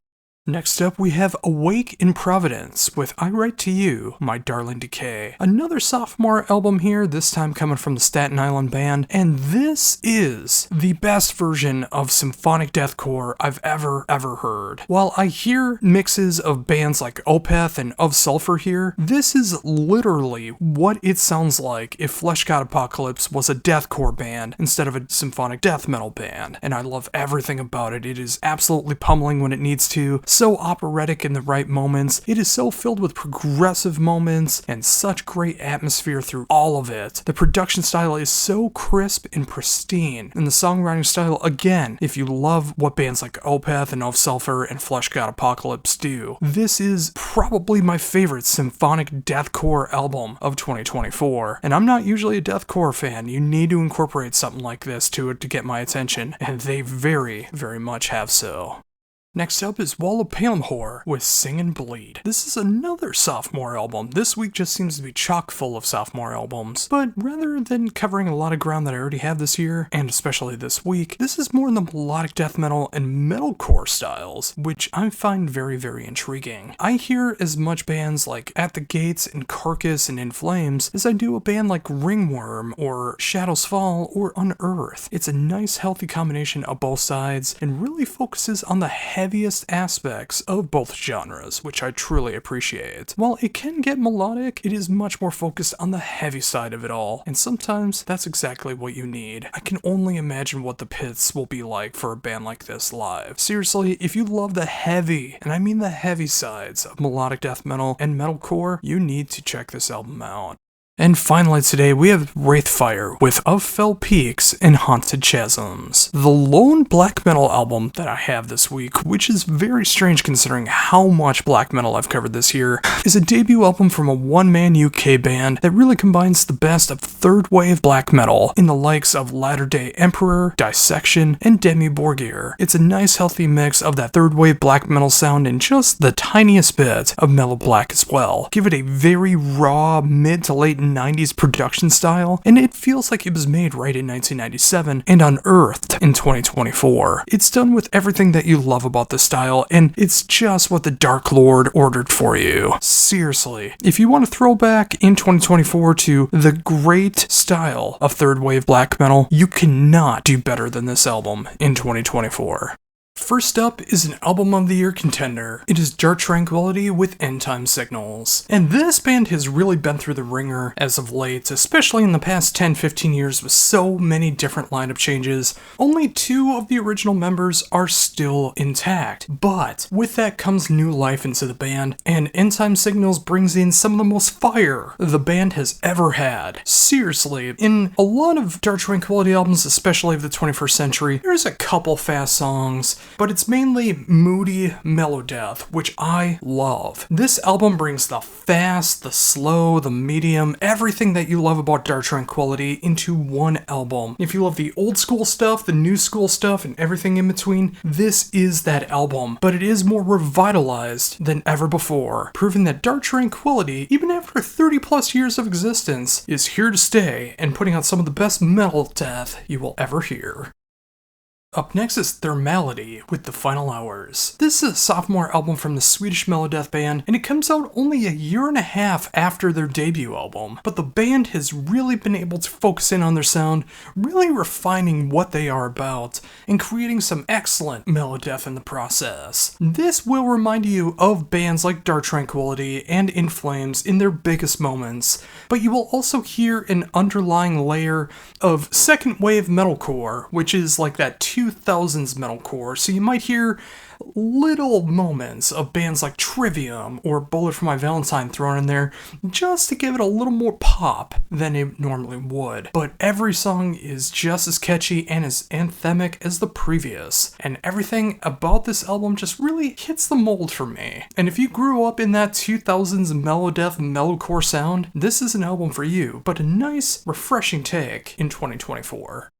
Next up, we have Awake in Providence with I Write to You, My Darling Decay. Another sophomore album here, this time coming from the Staten Island band, and this is the best version of symphonic deathcore I've ever heard. While I hear mixes of bands like Opeth and Of Sulfur here, this is literally what it sounds like if Flesh God Apocalypse was a deathcore band instead of a symphonic death metal band, and I love everything about it. It is absolutely pummeling when it needs to, so operatic in the right moments. It is so filled with progressive moments and such great atmosphere through all of it. The production style is so crisp and pristine, and the songwriting style, again, if you love what bands like Opeth and Of Sulfur and Flesh God Apocalypse do, this is probably my favorite symphonic deathcore album of 2024. And I'm not usually a deathcore fan. You need to incorporate something like this to it to get my attention, and they very much have so. Next up is Wall of Palemhor with Sing and Bleed. This is another sophomore album. This week just seems to be chock full of sophomore albums, but rather than covering a lot of ground that I already have this year, and especially this week, this is more in the melodic death metal and metalcore styles, which I find very intriguing. I hear as much bands like At the Gates and Carcass and In Flames as I do a band like Ringworm or Shadows Fall or Unearth. It's a nice healthy combination of both sides and really focuses on the heaviest aspects of both genres, which I truly appreciate. While it can get melodic, it is much more focused on the heavy side of it all, and sometimes that's exactly what you need. I can only imagine what the pits will be like for a band like this live. Seriously, if you love the heavy, and I mean the heavy sides of melodic death metal and metalcore, you need to check this album out. And finally today, we have Wraithfire with Of Fell Peaks and Haunted Chasms. The lone black metal album that I have this week, which is very strange considering how much black metal I've covered this year, is a debut album from a one-man UK band that really combines the best of third wave black metal in the likes of Latter Day Emperor, Dissection, and Demi Borgir. It's a nice healthy mix of that third wave black metal sound and just the tiniest bit of mellow black as well. Give it a very raw mid to late 90s production style, and it feels like it was made right in 1997 and unearthed in 2024. It's done with everything that you love about the style, and it's just what the Dark Lord ordered for you. Seriously, if you want to throw back in 2024 to the great style of third wave black metal, you cannot do better than this album in 2024. First up is an Album of the Year contender. It is Dark Tranquillity with End Time Signals. And this band has really been through the ringer as of late, especially in the past 10-15 years with so many different lineup changes. Only 2 of the original members are still intact, but with that comes new life into the band, and End Time Signals brings in some of the most fire the band has ever had. Seriously, in a lot of Dark Tranquillity albums, especially of the 21st century, there's a couple fast songs, but it's mainly moody mellow death, which I love. This album brings the fast, the slow, the medium, everything that you love about Dark Tranquillity into one album. If you love the old school stuff, the new school stuff, and everything in between, this is that album, but it is more revitalized than ever before, proving that Dark Tranquillity, even after 30 plus years of existence, is here to stay and putting out some of the best metal death you will ever hear. Up next is Thermality with The Final Hours. This is a sophomore album from the Swedish melodeath band, and it comes out only a year and a half after their debut album. But the band has really been able to focus in on their sound, really refining what they are about, and creating some excellent melodeath in the process. This will remind you of bands like Dark Tranquillity and In Flames in their biggest moments, but you will also hear an underlying layer of second wave metalcore, which is like that 2000s metalcore, so you might hear little moments of bands like Trivium or Bullet for My Valentine thrown in there just to give it a little more pop than it normally would. But every song is just as catchy and as anthemic as the previous, and everything about this album just really hits the mold for me. And if you grew up in that 2000s melodeath metalcore sound, this is an album for you, but a nice, refreshing take in 2024.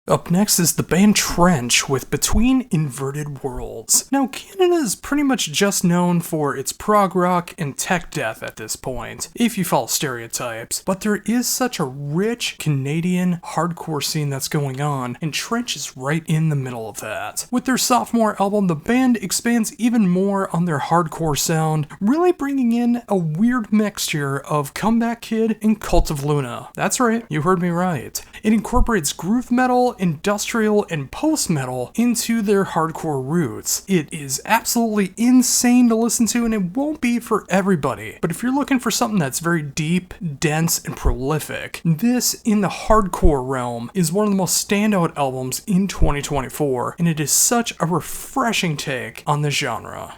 Up next is the band Trench with Between Inverted Worlds. Now, Canada is pretty much just known for its prog rock and tech death at this point, if you follow stereotypes, but there is such a rich Canadian hardcore scene that's going on, and Trench is right in the middle of that. With their sophomore album, the band expands even more on their hardcore sound, really bringing in a weird mixture of Comeback Kid and Cult of Luna. That's right, you heard me right. It incorporates groove metal, industrial, and post-metal into their hardcore roots. It is absolutely insane to listen to, and it won't be for everybody. But if you're looking for something that's very deep, dense, and prolific, this, in the hardcore realm, is one of the most standout albums in 2024, and it is such a refreshing take on the genre.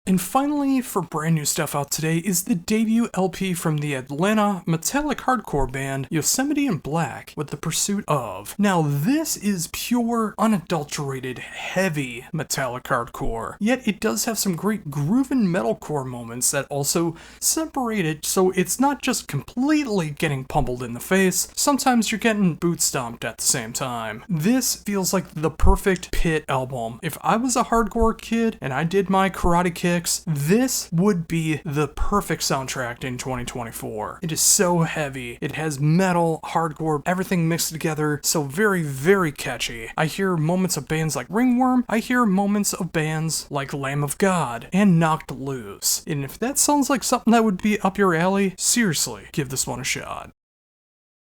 And finally, for brand new stuff out today, is the debut LP from the Atlanta metallic hardcore band Yosemite in Black with The Pursuit Of. Now, this is pure, unadulterated, heavy metallic hardcore, yet it does have some great groovin' metalcore moments that also separate it so it's not just completely getting pummeled in the face, sometimes you're getting boot stomped at the same time. This feels like the perfect pit album. If I was a hardcore kid and I did my karate kick, this would be the perfect soundtrack in 2024. It is so heavy. It has metal, hardcore, everything mixed together, so very, very catchy. I hear moments of bands like Ringworm, I hear moments of bands like Lamb of God and Knocked Loose. And if that sounds like something that would be up your alley, seriously, give this one a shot.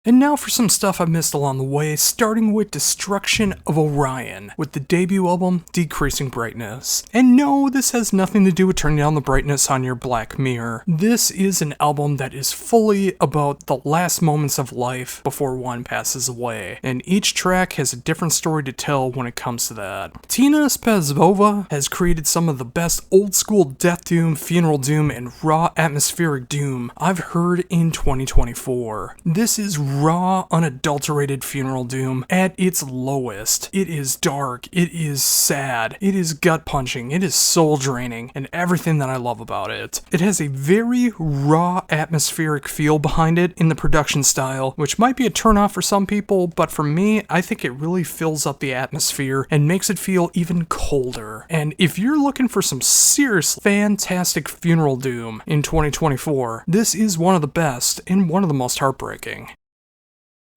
And now for some stuff I missed along the way, starting with Destruction of Orion, with the debut album, Decreasing Brightness. And no, this has nothing to do with turning down the brightness on your black mirror. This is an album that is fully about the last moments of life before one passes away, and each track has a different story to tell when it comes to that. Tina Spazova has created some of the best old school death doom, funeral doom, and raw atmospheric doom I've heard in 2024. This is raw, unadulterated funeral doom at its lowest. It is dark, it is sad, it is gut-punching, it is soul-draining, and everything that I love about it. It has a very raw, atmospheric feel behind it in the production style, which might be a turnoff for some people, but for me, I think it really fills up the atmosphere and makes it feel even colder. And if you're looking for some serious, fantastic funeral doom in 2024, this is one of the best and one of the most heartbreaking.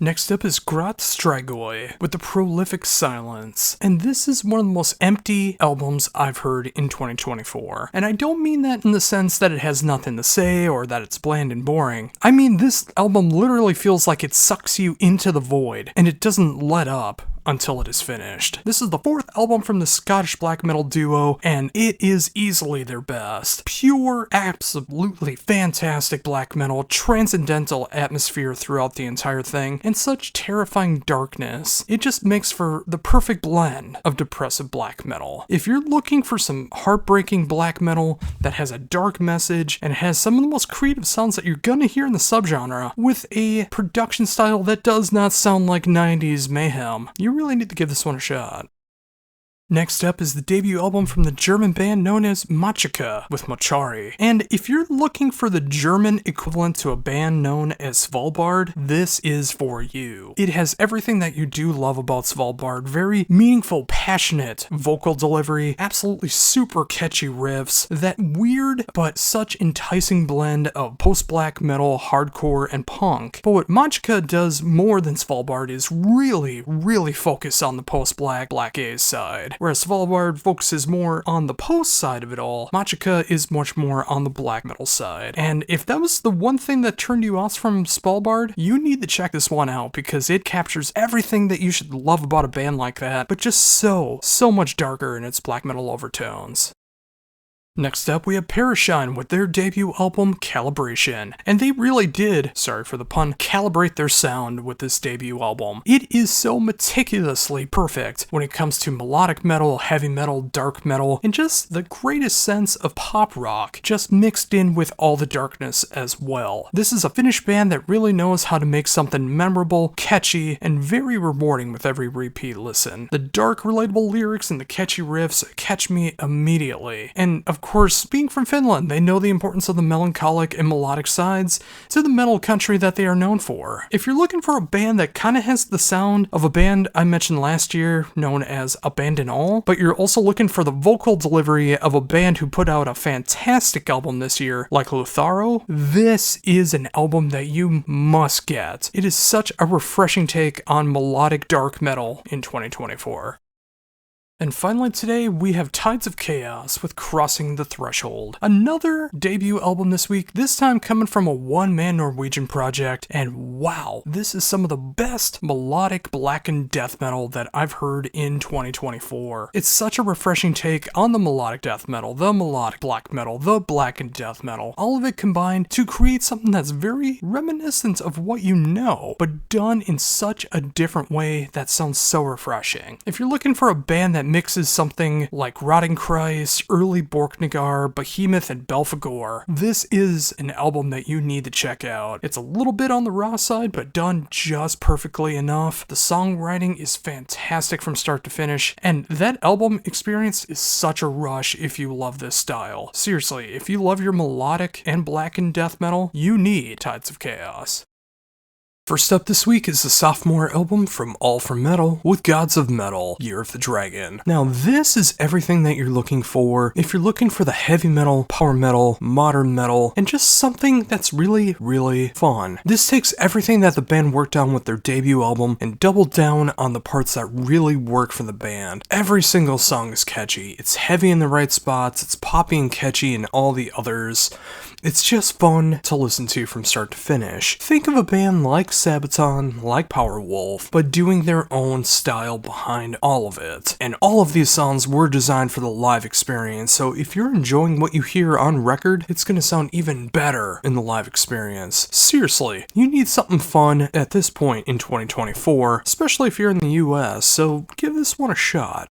Next up is Grot Strigoi with The Prolific Silence, and this is one of the most empty albums I've heard in 2024. And I don't mean that in the sense that it has nothing to say or that it's bland and boring. I mean this album literally feels like it sucks you into the void, and it doesn't let up until it is finished. This is the fourth album from the Scottish black metal duo, and it is easily their best. Pure, absolutely fantastic black metal, transcendental atmosphere throughout the entire thing, and such terrifying darkness. It just makes for the perfect blend of depressive black metal. If you're looking for some heartbreaking black metal that has a dark message and has some of the most creative sounds that you're gonna hear in the subgenre, with a production style that does not sound like 90s mayhem, you really need to give this one a shot. Next up is the debut album from the German band known as Machika with Mochari. And if you're looking for the German equivalent to a band known as Svalbard, this is for you. It has everything that you do love about Svalbard. Very meaningful, passionate vocal delivery, absolutely super catchy riffs, that weird but such enticing blend of post-black metal, hardcore, and punk. But what Machika does more than Svalbard is really, really focus on the post-black, black gaze side. Whereas Svalbard focuses more on the post side of it all, Machika is much more on the black metal side. And if that was the one thing that turned you off from Svalbard, you need to check this one out because it captures everything that you should love about a band like that, but just so much darker in its black metal overtones. Next up, we have Parashine with their debut album, Calibration. And they really did, sorry for the pun, calibrate their sound with this debut album. It is so meticulously perfect when it comes to melodic metal, heavy metal, dark metal, and just the greatest sense of pop rock, just mixed in with all the darkness as well. This is a Finnish band that really knows how to make something memorable, catchy, and very rewarding with every repeat listen. The dark, relatable lyrics and the catchy riffs catch me immediately. And of Of course, being from Finland, they know the importance of the melancholic and melodic sides to the metal country that they are known for. If you're looking for a band that kind of has the sound of a band I mentioned last year known as Abandon All, but you're also looking for the vocal delivery of a band who put out a fantastic album this year like Lutharo, this is an album that you must get. It is such a refreshing take on melodic dark metal in 2024. And finally today, we have Tides of Chaos with Crossing the Threshold. Another debut album this week, this time coming from a one-man Norwegian project, and wow, this is some of the best melodic blackened death metal that I've heard in 2024. It's such a refreshing take on the melodic death metal, the melodic black metal, the blackened death metal, all of it combined to create something that's very reminiscent of what you know, but done in such a different way that sounds so refreshing. If you're looking for a band that mixes something like Rotting Christ, early Borknagar, Behemoth, and Belphegor, this is an album that you need to check out. It's a little bit on the raw side, but done just perfectly enough. The songwriting is fantastic from start to finish, and that album experience is such a rush if you love this style. Seriously, if you love your melodic and blackened death metal, you need Tides of Chaos. First up this week is the sophomore album from All For Metal with Gods of Metal, Year of the Dragon. Now this is everything that you're looking for if you're looking for the heavy metal, power metal, modern metal, and just something that's really, really fun. This takes everything that the band worked on with their debut album and doubled down on the parts that really work for the band. Every single song is catchy, it's heavy in the right spots, it's poppy and catchy in all the others. It's just fun to listen to from start to finish. Think of a band like Sabaton, like Powerwolf, but doing their own style behind all of it. And all of these songs were designed for the live experience, so if you're enjoying what you hear on record, it's gonna sound even better in the live experience. Seriously, you need something fun at this point in 2024, especially if you're in the US, so give this one a shot.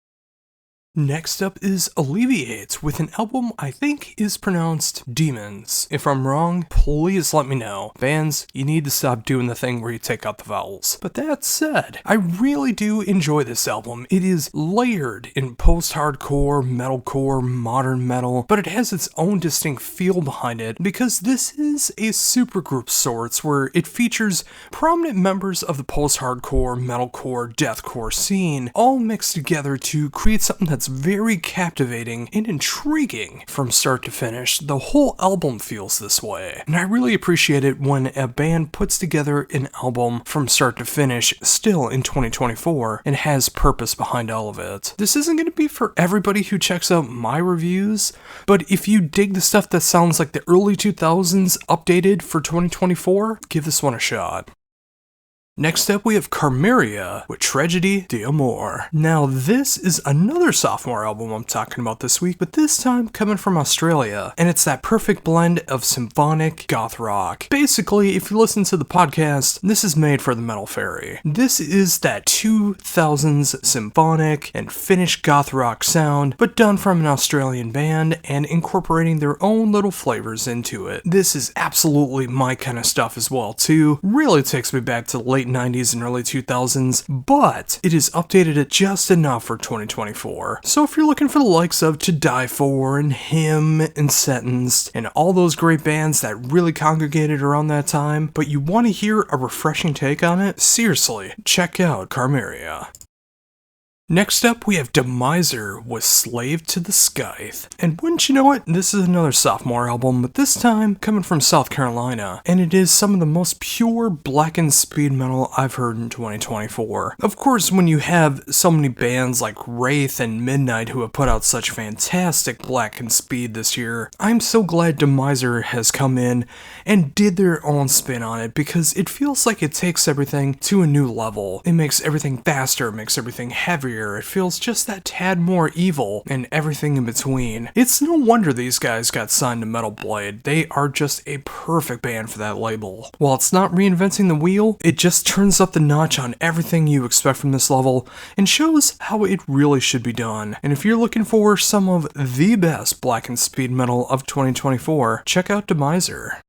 Next up is Alleviate with an album I think is pronounced Demons. If I'm wrong, please let me know. Fans, you need to stop doing the thing where you take out the vowels. But that said, I really do enjoy this album. It is layered in post-hardcore, metalcore, modern metal, but it has its own distinct feel behind it because this is a supergroup sorts where it features prominent members of the post-hardcore, metalcore, deathcore scene all mixed together to create something that's very captivating and intriguing from start to finish. The whole album feels this way, and I really appreciate it when a band puts together an album from start to finish still in 2024 and has purpose behind all of it. This isn't going to be for everybody who checks out my reviews, but if you dig the stuff that sounds like the early 2000s updated for 2024, give this one a shot. Next up, we have Carmeria with Tragedy d'Amour. Now, this is another sophomore album I'm talking about this week, but this time coming from Australia, and it's that perfect blend of symphonic goth rock. Basically, if you listen to the podcast, this is made for the Metal Fairy. This is that 2000s symphonic and Finnish goth rock sound, but done from an Australian band and incorporating their own little flavors into it. This is absolutely my kind of stuff as well, too. Really takes me back to the late 90s and early 2000s, but it is updated it just enough for 2024. So if you're looking for the likes of To Die For and Him and Sentenced and all those great bands that really congregated around that time, but you want to hear a refreshing take on it, seriously, check out Carmeria. Next up, we have Demiser with Slave to the Scythe. And wouldn't you know it, this is another sophomore album, but this time coming from South Carolina, and it is some of the most pure blackened speed metal I've heard in 2024. Of course, when you have so many bands like Wraith and Midnight who have put out such fantastic blackened speed this year, I'm so glad Demiser has come in and did their own spin on it because it feels like it takes everything to a new level. It makes everything faster, it makes everything heavier. It feels just that tad more evil and everything in between. It's no wonder these guys got signed to Metal Blade. They are just a perfect band for that label. While it's not reinventing the wheel, it just turns up the notch on everything you expect from this level and shows how it really should be done. And if you're looking for some of the best blackened speed metal of 2024, check out Demiser.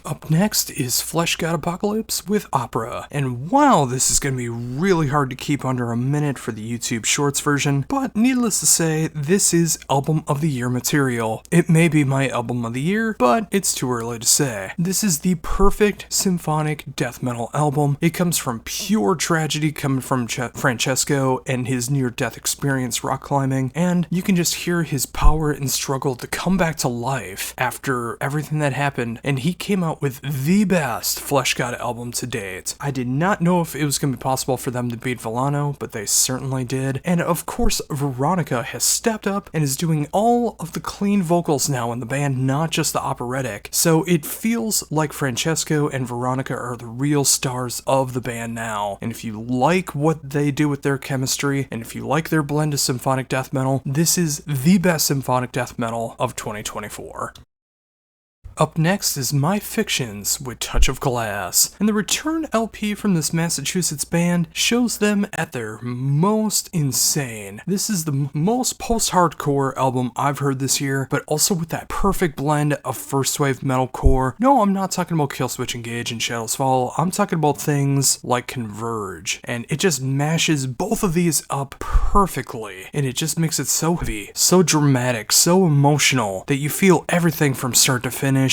Up next is Flesh God Apocalypse with Opera, and wow, this is going to be really hard to keep under a minute for the YouTube Shorts version, but needless to say, this is Album of the Year material. It may be my Album of the Year, but it's too early to say. This is the perfect symphonic death metal album. It comes from pure tragedy coming from Francesco and his near-death experience rock climbing, and you can just hear his power and struggle to come back to life after everything that happened, and he came out with the best Flesh God album to date. I did not know if it was going to be possible for them to beat Villano, but they certainly did. And of course, Veronica has stepped up and is doing all of the clean vocals now in the band, not just the operatic. So it feels like Francesco and Veronica are the real stars of the band now. And if you like what they do with their chemistry, and if you like their blend of symphonic death metal, this is the best symphonic death metal of 2024. Up next is My Fictions with Touch of Glass, and the return LP from this Massachusetts band shows them at their most insane. This is the most post-hardcore album I've heard this year, but also with that perfect blend of first wave metalcore. No, I'm not talking about Killswitch Engage and Shadows Fall, I'm talking about things like Converge, and it just mashes both of these up perfectly, and it just makes it so heavy, so dramatic, so emotional, that you feel everything from start to finish.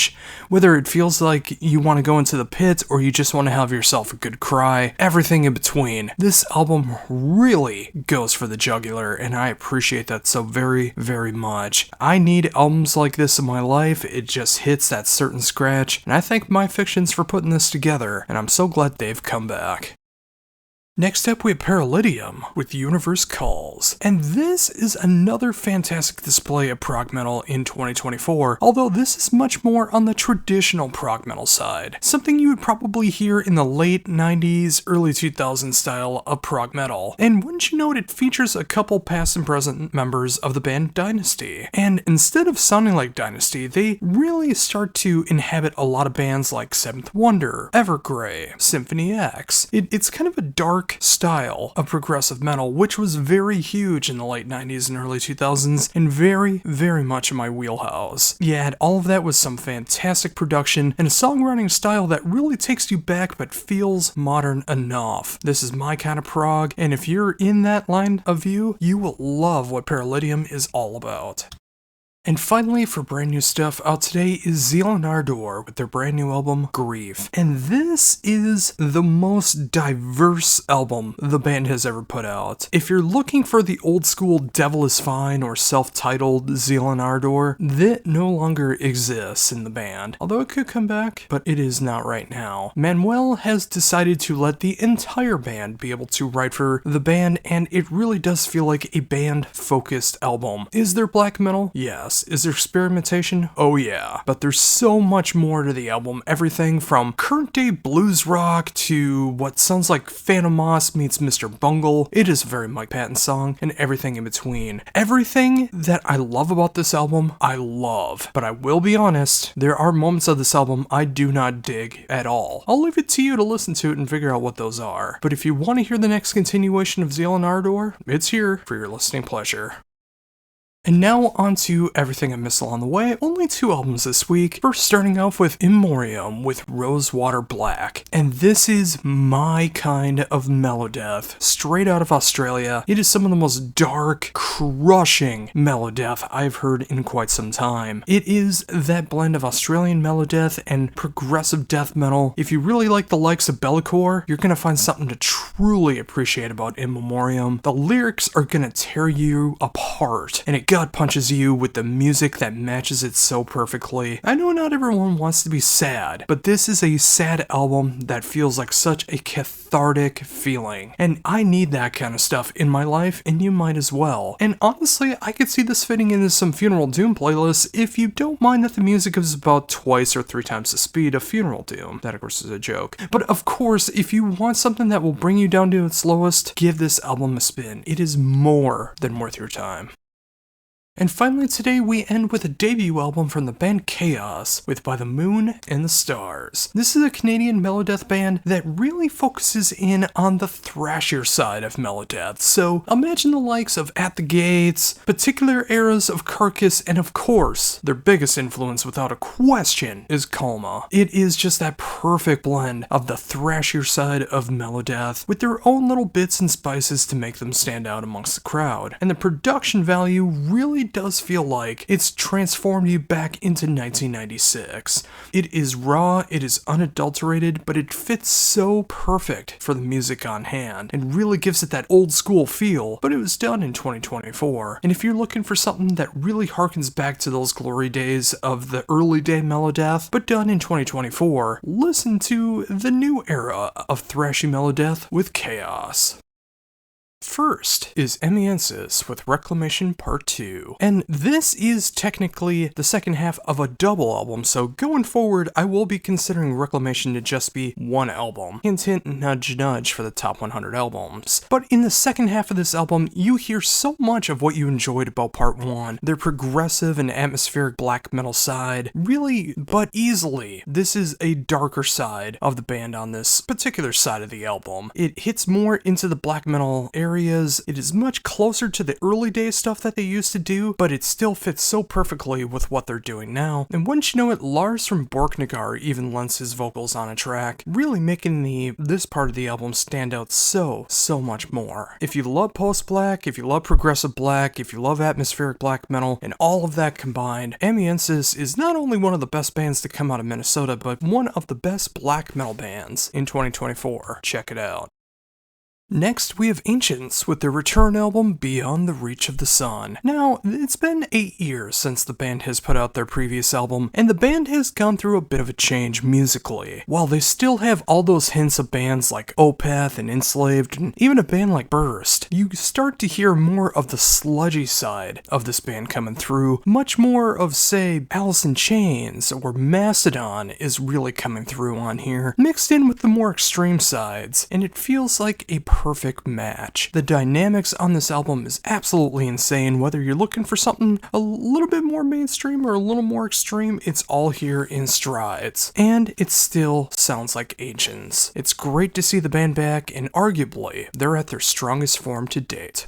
Whether it feels like you want to go into the pit or you just want to have yourself a good cry, everything in between. This album really goes for the jugular, and I appreciate that so very, very much. I need albums like this in my life. It just hits that certain scratch, and I thank My Fictions for putting this together, and I'm so glad they've come back. Next up, we have Paralydium with Universe Calls, and this is another fantastic display of prog metal in 2024, although this is much more on the traditional prog metal side, something you would probably hear in the late 90s, early 2000s style of prog metal. And wouldn't you know it features a couple past and present members of the band Dynasty, and instead of sounding like Dynasty, they really start to inhabit a lot of bands like Seventh Wonder, Evergrey, Symphony X. It's kind of a dark style of progressive metal, which was very huge in the late 90s and early 2000s, and very, very much in my wheelhouse. You add all of that with some fantastic production and a songwriting style that really takes you back but feels modern enough. This is my kind of prog, and if you're in that line of view, you will love what Paralydium is all about. And finally, for brand new stuff out today is Zeal and Ardor with their brand new album, Grief. And this is the most diverse album the band has ever put out. If you're looking for the old school Devil is Fine or self-titled Zeal and Ardor, that no longer exists in the band. Although it could come back, but it is not right now. Manuel has decided to let the entire band be able to write for the band, and it really does feel like a band-focused album. Is there black metal? Yes. Is there experimentation? Oh yeah. But there's so much more to the album. Everything from current day blues rock to what sounds like Phantom Moss meets Mr. Bungle. It is a very Mike Patton song, and everything in between. Everything that I love about this album, I love. But I will be honest, there are moments of this album I do not dig at all. I'll leave it to you to listen to it and figure out what those are. But if you want to hear the next continuation of Zeal and Ardor, it's here for your listening pleasure. And now on to everything I missed along the way. Only 2 albums this week. First, starting off with In Memoriam with Rosewater Black. And this is my kind of melodeath. Straight out of Australia. It is some of the most dark, crushing melodeath I've heard in quite some time. It is that blend of Australian melodeath and progressive death metal. If you really like the likes of Bellicore, you're gonna find something to truly appreciate about In Memoriam. The lyrics are gonna tear you apart, and it gut punches you with the music that matches it so perfectly. I know not everyone wants to be sad, but this is a sad album that feels like such a cathartic feeling, and I need that kind of stuff in my life, and you might as well. And honestly, I could see this fitting into some Funeral Doom playlists if you don't mind that the music is about 2 or 3 times the speed of Funeral Doom. That of course is a joke. But of course, if you want something that will bring you down to its lowest, give this album a spin. It is more than worth your time. And finally today we end with a debut album from the band Chaos with By the Moon and the Stars. This is a Canadian melodeath band that really focuses in on the thrashier side of melodeath. So imagine the likes of At the Gates, particular eras of Carcass, and of course, their biggest influence without a question is Coma. It is just that perfect blend of the thrashier side of melodeath with their own little bits and spices to make them stand out amongst the crowd. And the production value really does feel like it's transformed you back into 1996. It is raw, it is unadulterated, but it fits so perfect for the music on hand and really gives it that old school feel, but it was done in 2024. And if you're looking for something that really harkens back to those glory days of the early day melodeath, but done in 2024, listen to the new era of thrashy melodeath with Chaos. First is Emiensis with Reclamation Part 2, and this is technically the second half of a double album, so going forward I will be considering Reclamation to just be one album. Hint hint, nudge nudge for the top 100 albums. But in the second half of this album, you hear so much of what you enjoyed about Part 1. Their progressive and atmospheric black metal side, really, but easily, this is a darker side of the band on this particular side of the album. It hits more into the black metal areas. It is much closer to the early day stuff that they used to do, but it still fits so perfectly with what they're doing now. And wouldn't you know it, Lars from Borknagar even lends his vocals on a track, really making this part of the album stand out so much more. If you love post-black, if you love progressive black, if you love atmospheric black metal, and all of that combined, Emiensis is not only one of the best bands to come out of Minnesota, but one of the best black metal bands in 2024. Check it out. Next, we have Ancients with their return album, Beyond the Reach of the Sun. Now, it's been 8 years since the band has put out their previous album, and the band has gone through a bit of a change musically. While they still have all those hints of bands like Opeth and Enslaved, and even a band like Burst, you start to hear more of the sludgy side of this band coming through. Much more of, say, Alice in Chains or Mastodon is really coming through on here, mixed in with the more extreme sides, and it feels like a perfect match. The dynamics on this album is absolutely insane. Whether you're looking for something a little bit more mainstream or a little more extreme, it's all here in strides. And it still sounds like Ancients. It's great to see the band back, and arguably, they're at their strongest form to date.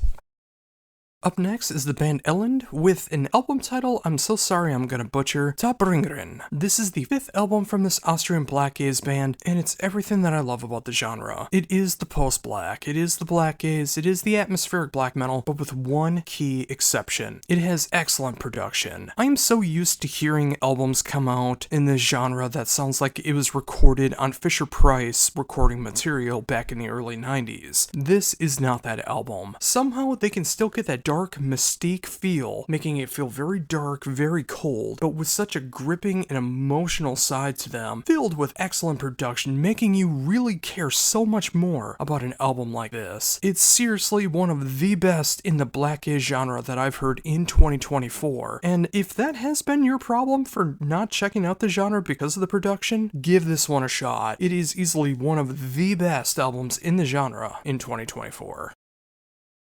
Up next is the band Elend with an album title I'm so sorry I'm gonna butcher, Tabringren. This is the 5th album from this Austrian black gaze band, and it's everything that I love about the genre. It is the post-black, it is the black gaze, it is the atmospheric black metal, but with one key exception. It has excellent production. I am so used to hearing albums come out in this genre that sounds like it was recorded on Fisher-Price recording material back in the early 90s. This is not that album. Somehow they can still get that dark mystique feel, making it feel very dark, very cold, but with such a gripping and emotional side to them, filled with excellent production, making you really care so much more about an album like this. It's seriously one of the best in the black gaze genre that I've heard in 2024, and if that has been your problem for not checking out the genre because of the production, give this one a shot. It is easily one of the best albums in the genre in 2024.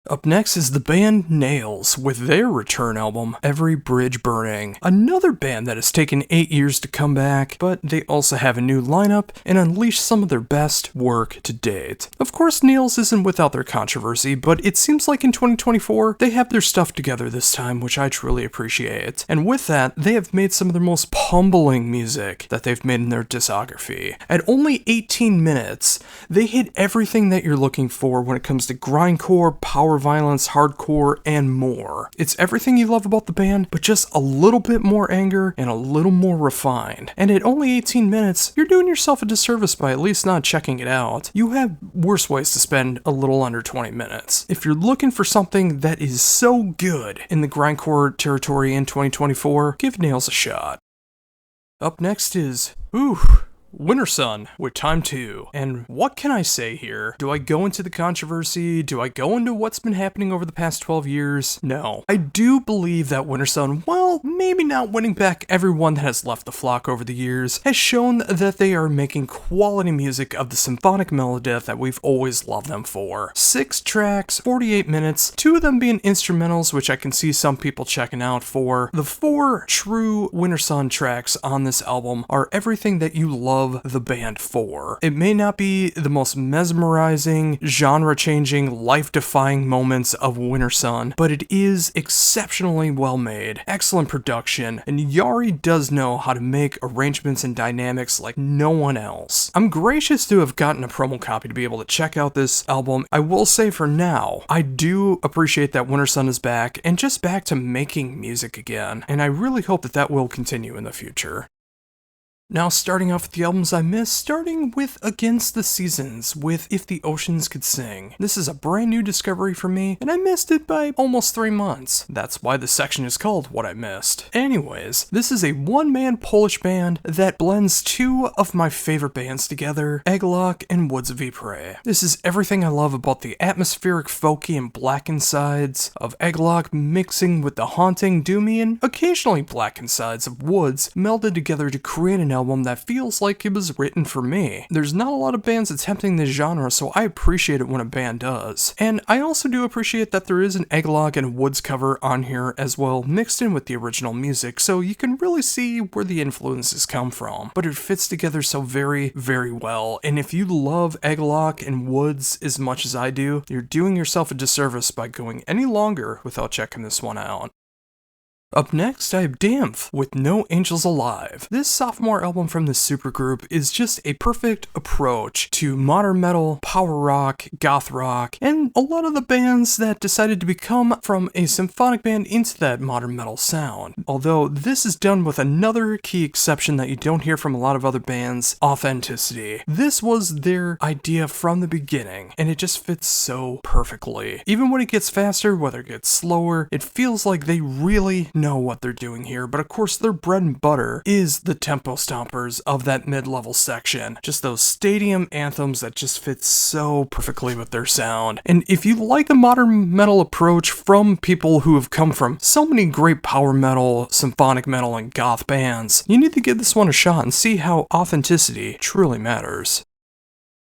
Up next is the band Nails with their return album, Every Bridge Burning. Another band that has taken 8 years to come back, but they also have a new lineup and unleash some of their best work to date. Of course, Nails isn't without their controversy, but it seems like in 2024, they have their stuff together this time, which I truly appreciate. And with that, they have made some of their most humbling music that they've made in their discography. At only 18 minutes, they hit everything that you're looking for when it comes to grindcore, power violence, hardcore, and more. It's everything you love about the band, but just a little bit more anger and a little more refined. And at only 18 minutes, you're doing yourself a disservice by at least not checking it out. You have worse ways to spend a little under 20 minutes. If you're looking for something that is so good in the grindcore territory in 2024, give Nails a shot. Up next is, Winter Sun with Time 2. And what can I say here? Do I go into the controversy? Do I go into what's been happening over the past 12 years? No. I do believe that Winter Sun, well, maybe not winning back everyone that has left the flock over the years, has shown that they are making quality music of the symphonic melody that we've always loved them for. 6 tracks, 48 minutes, 2 of them being instrumentals, which I can see some people checking out for. The 4 true Winter Sun tracks on this album are everything that you love the band for. It may not be the most mesmerizing, genre-changing, life-defying moments of Winter Sun, but it is exceptionally well made, excellent production, and Yari does know how to make arrangements and dynamics like no one else. I'm gracious to have gotten a promo copy to be able to check out this album. I will say for now, I do appreciate that Winter Sun is back, and just back to making music again, and I really hope that that will continue in the future. Now starting off with the albums I missed, starting with Against the Seasons with If the Oceans Could Sing. This is a brand new discovery for me, and I missed it by almost 3 months. That's why the section is called What I Missed. Anyways, this is a one-man Polish band that blends 2 of my favorite bands together, Eglock and Woods of Ypres. This is everything I love about the atmospheric, folky, and blackened sides of Eglock mixing with the haunting, doomy, and occasionally blackened sides of Woods melded together to create an album that feels like it was written for me. There's not a lot of bands attempting this genre, so I appreciate it when a band does. And I also do appreciate that there is an Eglock and Woods cover on here as well, mixed in with the original music, so you can really see where the influences come from. But it fits together so very, very well, and if you love Eglock and Woods as much as I do, you're doing yourself a disservice by going any longer without checking this one out. Up next, I have Dampf with No Angels Alive. This sophomore album from this supergroup is just a perfect approach to modern metal, power rock, goth rock, and a lot of the bands that decided to become from a symphonic band into that modern metal sound. Although this is done with another key exception that you don't hear from a lot of other bands, authenticity. This was their idea from the beginning, and it just fits so perfectly. Even when it gets faster, whether it gets slower, it feels like they really know what they're doing here, but of course their bread and butter is the tempo stompers of that mid-level section. Just those stadium anthems that just fit so perfectly with their sound. And if you like a modern metal approach from people who have come from so many great power metal, symphonic metal, and goth bands, you need to give this one a shot and see how authenticity truly matters.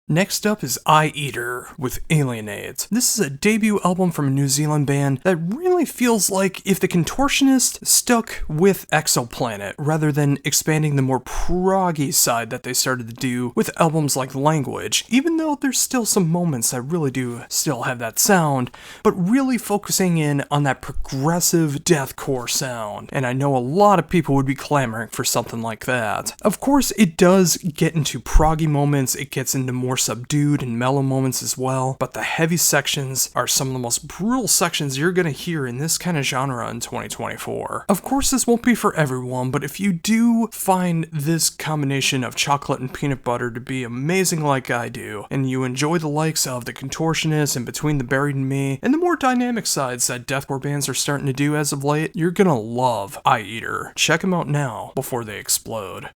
Next up is Eye Eater with Alienate. This is a debut album from a New Zealand band that really feels like if the Contortionist stuck with Exoplanet rather than expanding the more proggy side that they started to do with albums like Language, even though there's still some moments that really do still have that sound, but really focusing in on that progressive deathcore sound. And I know a lot of people would be clamoring for something like that. Of course, it does get into proggy moments, it gets into more subdued and mellow moments as well, but the heavy sections are some of the most brutal sections you're gonna hear in this kind of genre in 2024. Of course, this won't be for everyone, but if you do find this combination of chocolate and peanut butter to be amazing like I do, and you enjoy the likes of The Contortionist and Between the Buried and Me, and the more dynamic sides that deathcore bands are starting to do as of late, you're gonna love Eye Eater. Check them out now before they explode.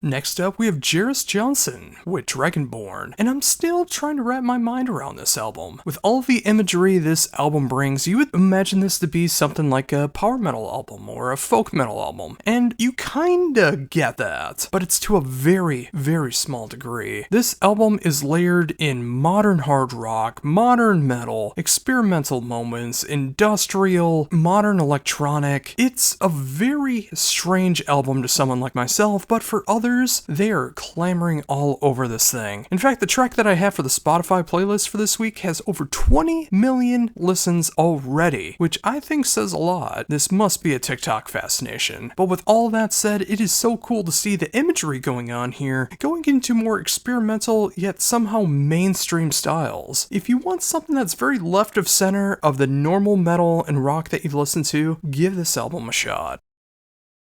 Next up, we have Jairus Johnson with Dragonborn, and I'm still trying to wrap my mind around this album. With all of the imagery this album brings, you would imagine this to be something like a power metal album or a folk metal album, and you kinda get that, but it's to a very, very small degree. This album is layered in modern hard rock, modern metal, experimental moments, industrial, modern electronic. It's a very strange album to someone like myself, but for others, they are clamoring all over this thing. In fact, the track that I have for the Spotify playlist for this week has over 20 million listens already, which I think says a lot. This must be a TikTok fascination. But with all that said, it is so cool to see the imagery going on here, going into more experimental yet somehow mainstream styles. If you want something that's very left of center of the normal metal and rock that you listen to, give this album a shot.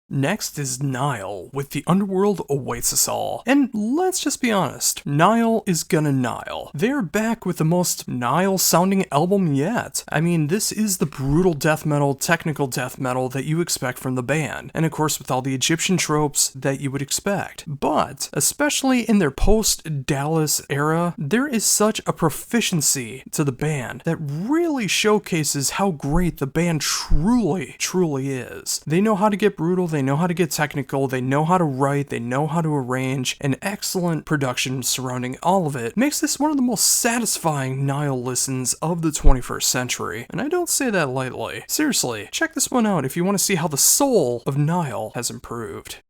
Next is Nile, with The Underworld Awaits Us All. And let's just be honest, Nile is gonna Nile. They're back with the most Nile-sounding album yet. I mean, this is the brutal death metal, technical death metal that you expect from the band, and of course with all the Egyptian tropes that you would expect. But, especially in their post-Dallas era, there is such a proficiency to the band that really showcases how great the band truly is. They know how to get brutal, they know how to get technical, they know how to write, they know how to arrange, and excellent production surrounding all of it makes this one of the most satisfying Nile listens of the 21st century, and I don't say that lightly. Seriously, check this one out if you want to see how the soul of Nile has improved.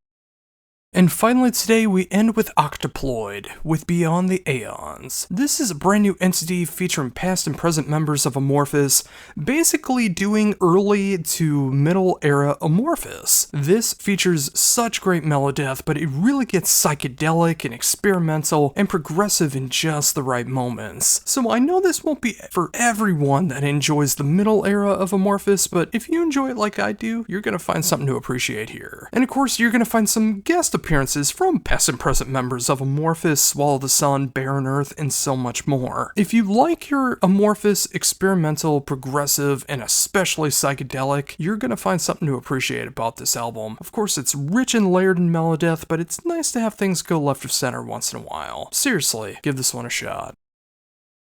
And finally today we end with Octoploid, with Beyond the Aeons. This is a brand new entity featuring past and present members of Amorphis, basically doing early to middle era Amorphis. This features such great melodeath, but it really gets psychedelic and experimental and progressive in just the right moments. So I know this won't be for everyone that enjoys the middle era of Amorphis, but if you enjoy it like I do, you're gonna find something to appreciate here. And of course you're gonna find some guest appearances from past and present members of Amorphis, Swallow the Sun, Barren Earth, and so much more. If you like your Amorphis experimental, progressive, and especially psychedelic, you're gonna find something to appreciate about this album. Of course, it's rich and layered in melodeath, but it's nice to have things go left of center once in a while. Seriously, give this one a shot.